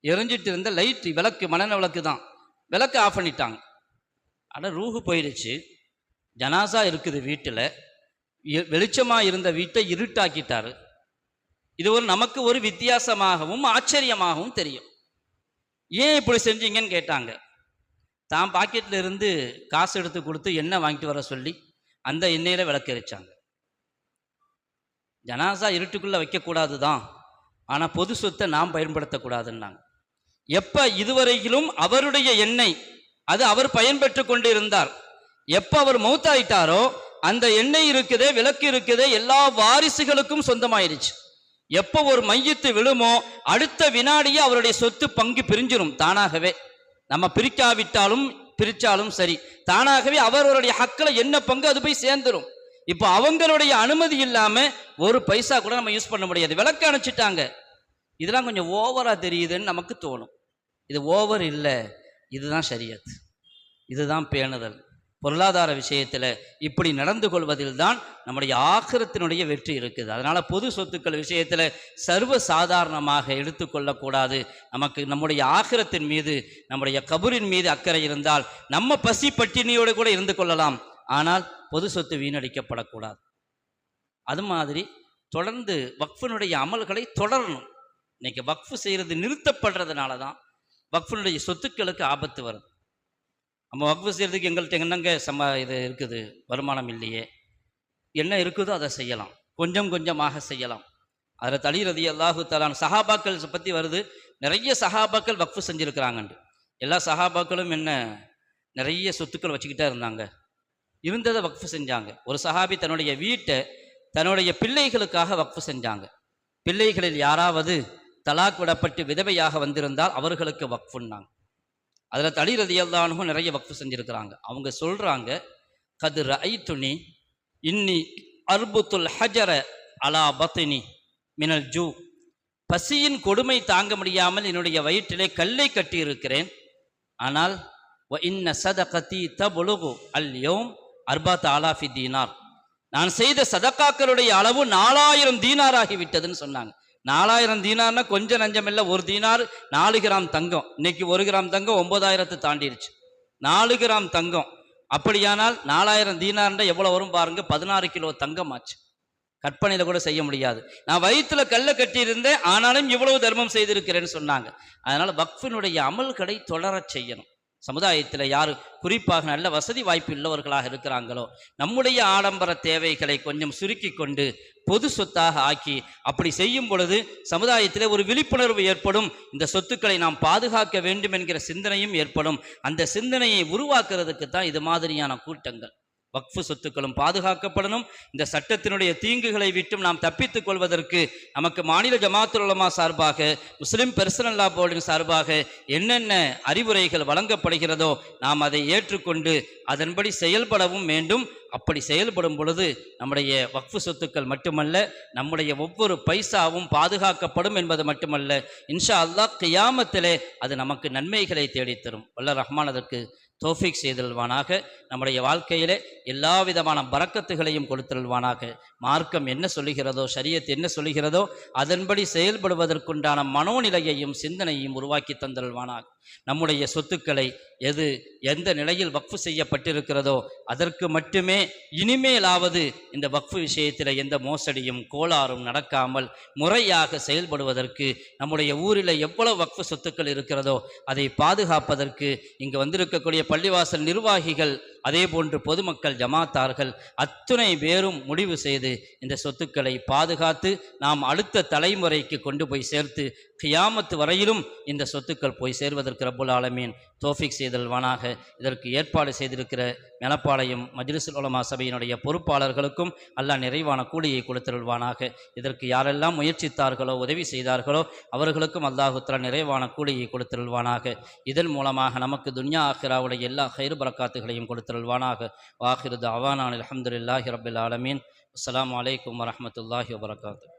A: எரிஞ்சிட்டு இருந்த லைட், விளக்கு, மணன விளக்கு தான், விளக்கு ஆஃப் பண்ணிட்டாங்க. ஆனால் ரூஹு போயிடுச்சு. ஜனாசா இருக்குது வீட்டில், வெளிச்சமாக இருந்த வீட்டை இருட்டாக்கிட்டாரு. இது நமக்கு ஒரு வித்தியாசமாகவும் ஆச்சரியமாகவும் தெரியும். ஏன் இப்படி செஞ்சீங்கன்னு கேட்டாங்க. தான் பாக்கெட்டில் இருந்து காசு எடுத்து கொடுத்து எண்ணெய் வாங்கிட்டு வர சொல்லி அந்த எண்ணெயில் விளக்கு எரிச்சாங்க. ஜனாசா இருட்டுக்குள்ளே வைக்கக்கூடாது தான், ஆனால் பொது சொத்தை நாம் பயன்படுத்தக்கூடாதுன்னாங்க. எப்போ இதுவரையிலும் அவருடைய எண்ணெய் அது அவர் பயன்பெற்று கொண்டு இருந்தார். எப்போ அவர் மௌத்தாயிட்டாரோ அந்த எண்ணெய் இருக்குதே, விளக்கு இருக்குதே, எல்லா வாரிசுகளுக்கும் சொந்தமாயிருச்சு. எப்போ ஒரு மையத்து விழுமோ அடுத்த வினாடியே அவருடைய சொத்து பங்கு பிரிஞ்சிடும் தானாகவே. நம்ம பிரிக்காவிட்டாலும் பிரிச்சாலும் சரி, தானாகவே அவருடைய ஹக்கில் என்ன பங்கு அது போய் சேர்ந்துடும். இப்போ அவங்களுடைய அனுமதி இல்லாம ஒரு பைசா கூட நம்ம யூஸ் பண்ண முடியாது. விளக்கு அணைச்சிட்டாங்க. இதெல்லாம் கொஞ்சம் ஓவரா தெரியுதுன்னு நமக்கு தோணும். இது ஓவர் இல்லை, இதுதான் ஷரியத், இதுதான் பேணுதல். பொருளாதார விஷயத்தில் இப்படி நடந்து கொள்வதில் தான் நம்முடைய ஆகிரத்தினுடைய வெற்றி இருக்குது. அதனால பொது சொத்துக்கள் விஷயத்தில் சர்வ சாதாரணமாக எடுத்துக்கொள்ளக்கூடாது. நமக்கு நம்முடைய ஆகிரத்தின் மீது, நம்முடைய கபூரின் மீது அக்கறை இருந்தால் நம்ம பசி பட்டினியோடு கூட இருந்து கொள்ளலாம், ஆனால் பொது சொத்து வீணடிக்கப்படக்கூடாது. அது மாதிரி தொடர்ந்து வக்ஃபினுடைய அமல்களை தொடரணும். இன்னைக்கு வக்ஃபு செய்கிறது நிறுத்தப்படுறதுனால தான் வக்ஃபினுடைய சொத்துக்களுக்கு ஆபத்து வருது. நம்ம வக்ஃபு செய்கிறதுக்கு எங்கள்கிட்ட என்னங்க இது இருக்குது, வருமானம் இல்லையே, என்ன இருக்குதோ அதை செய்யலாம், கொஞ்சம் கொஞ்சமாக செய்யலாம். அதில் அலி ரலியல்லாஹு தஆலா சஹாபாக்கள் பற்றி வருது. நிறைய சஹாபாக்கள் வக்ஃபு செஞ்சுருக்கிறாங்கண்டு. எல்லா சஹாபாக்களும் என்ன நிறைய சொத்துக்கள் வச்சுக்கிட்டே இருந்தாங்க, இருந்ததை வக்ஃபு செஞ்சாங்க. ஒரு சஹாபி தன்னுடைய வீட்டை தன்னுடைய பிள்ளைகளுக்காக வக்ஃபு செஞ்சாங்க. பிள்ளைகளில் யாராவது தலாக் விடப்பட்டு விதவையாக வந்திருந்தால் அவர்களுக்கு வக்ஃபுன்னாங்க. அதில் அலி ரலியல்லாஹு அன்ஹு நிறைய வக்ஃபு செஞ்சுருக்கிறாங்க. அவங்க சொல்கிறாங்க, கது ரஐதுனி இன்னி அர்புத்துல் ஹஜர அலா பத்னி மினல் ஜூ, பசியின் கொடுமை தாங்க முடியாமல் என்னுடைய வயிற்றிலே கல்லை கட்டி இருக்கிறேன். ஆனால் வ இன்ன சதகதி தபுலுகு அல் யௌம் 4000 தீனார், நான் செய்த சதக்காக்களுடைய அளவு 4000 தீனார் ஆகிவிட்டதுன்னு சொன்னாங்க. 4000 தீனார்னா கொஞ்சம் நஞ்சம் இல்லை. ஒரு தீனார் 4 கிராம் தங்கம். இன்னைக்கு 1 கிராம் தங்கம் 9000 தாண்டிடுச்சு. 4 கிராம் தங்கம். அப்படியானால் 4000 தீனார்ன்ற எவ்வளோ வரும் பாருங்க, 16 கிலோ தங்கம் ஆச்சு. கற்பனையில் கூட செய்ய முடியாது. நான் வயிற்றுல கல்லை கட்டியிருந்தேன், ஆனாலும் இவ்வளவு தர்மம் செய்திருக்கிறேன்னு சொன்னாங்க. அதனால வக்ஃபினுடைய அமல்களை தொடர செய்யணும். சமுதாயத்தில் யார் குறிப்பாக நல்ல வசதி வாய்ப்பு உள்ளவர்களாக இருக்கிறாங்களோ நம்முடைய ஆடம்பர தேவைகளை கொஞ்சம் சுருக்கி கொண்டு பொது சொத்தாக ஆக்கி அப்படி செய்யும் பொழுது சமுதாயத்தில் ஒரு விழிப்புணர்வு ஏற்படும். இந்த சொத்துக்களை நாம் பாதுகாக்க வேண்டும் என்கிற சிந்தனையும் ஏற்படும். அந்த சிந்தனையை உருவாக்குறதுக்கு தான் இது மாதிரியான கூட்டங்கள். வக்ஃபு சொத்துக்களும் பாதுகாக்கப்படணும். இந்த சட்டத்தினுடைய தீங்குகளை விட்டும் நாம் தப்பித்துக் கொள்வதற்கு நமக்கு மாநில ஜமாத்துல் உலமா சார்பாக, முஸ்லிம் பர்சனல் லா போர்டின் சார்பாக என்னென்ன அறிவுரைகள் வழங்கப்படுகிறதோ நாம் அதை ஏற்றுக்கொண்டு அதன்படி செயல்படவும் வேண்டும். அப்படி செயல்படும் பொழுது நம்முடைய வக்ஃபு சொத்துக்கள் மட்டுமல்ல, நம்முடைய ஒவ்வொரு பைசாவும் பாதுகாக்கப்படும் என்பது மட்டுமல்ல, இன்ஷா அல்லாஹ் கியாமத்திலே அது நமக்கு நன்மைகளை தேடித்தரும். வல்ல ரஹ்மான் அதற்கு தௌஃபீக் செய்தல்வானாக. நம்முடைய வாழ்க்கையிலே எல்லா விதமான பரக்கத்துகளையும் கொடுத்தல்வானாக. மார்க்கம் என்ன சொல்லுகிறதோ, ஷரியத் என்ன சொல்லுகிறதோ அதன்படி செயல்படுவதற்குண்டான மனோநிலையையும் சிந்தனையும் உருவாக்கி தந்தல்வானாக. நம்முடைய சொத்துக்களை எந்த நிலையில் வக்ஃபு செய்யப்பட்டிருக்கிறதோ அதற்கு மட்டுமே இனிமேலாவது இந்த வக்ஃபு விஷயத்தில் எந்த மோசடியும் கோளாறும் நடக்காமல் முறையாக செயல்படுவதற்கு, நம்முடைய ஊரில் எவ்வளவு வக்ஃபு சொத்துக்கள் இருக்கிறதோ அதை பாதுகாப்பதற்கு இங்கு வந்திருக்கக்கூடிய பள்ளிவாசல் நிர்வாகிகள், அதே போன்று பொதுமக்கள், ஜமாத்தார்கள் அத்துணை பேரும் முடிவு செய்து இந்த சொத்துக்களை பாதுகாத்து நாம் அடுத்த தலைமுறைக்கு கொண்டு போய் சேர்த்து கியாமத்து வரையிலும் இந்த சொத்துக்கள் போய் சேர்வதற்கு ரப்புல் ஆலமீன் தௌஃபீக் செய்தல்வானாக. இதற்கு ஏற்பாடு செய்திருக்கிற மெலப்பாளையம் மஜ்லிஸுல் உலமா சபையினுடைய பொறுப்பாளர்களுக்கும் அல்லாஹ் நிறைவான கூலியை கொடுத்தருள்வானாக. இதற்கு யாரெல்லாம் முயற்சித்தார்களோ, உதவி செய்தார்களோ அவர்களுக்கும் அல்லாஹு தஆலா நிறைவான கூலியை கொடுத்தருள்வானாக. இதன் மூலமாக நமக்கு துன்யா ஆখিরাவுடைய எல்லா கைர் பரக்காத்துகளையும் கொடுத்தருள்வானாக. வாஹிரு தஅவானா அல்ஹம்துலில்லாஹி ரப்பில் ஆலமீன். அஸ்ஸலாமு அலைக்கும் வரஹ்மத்துல்லாஹி வபரகாத்துஹு.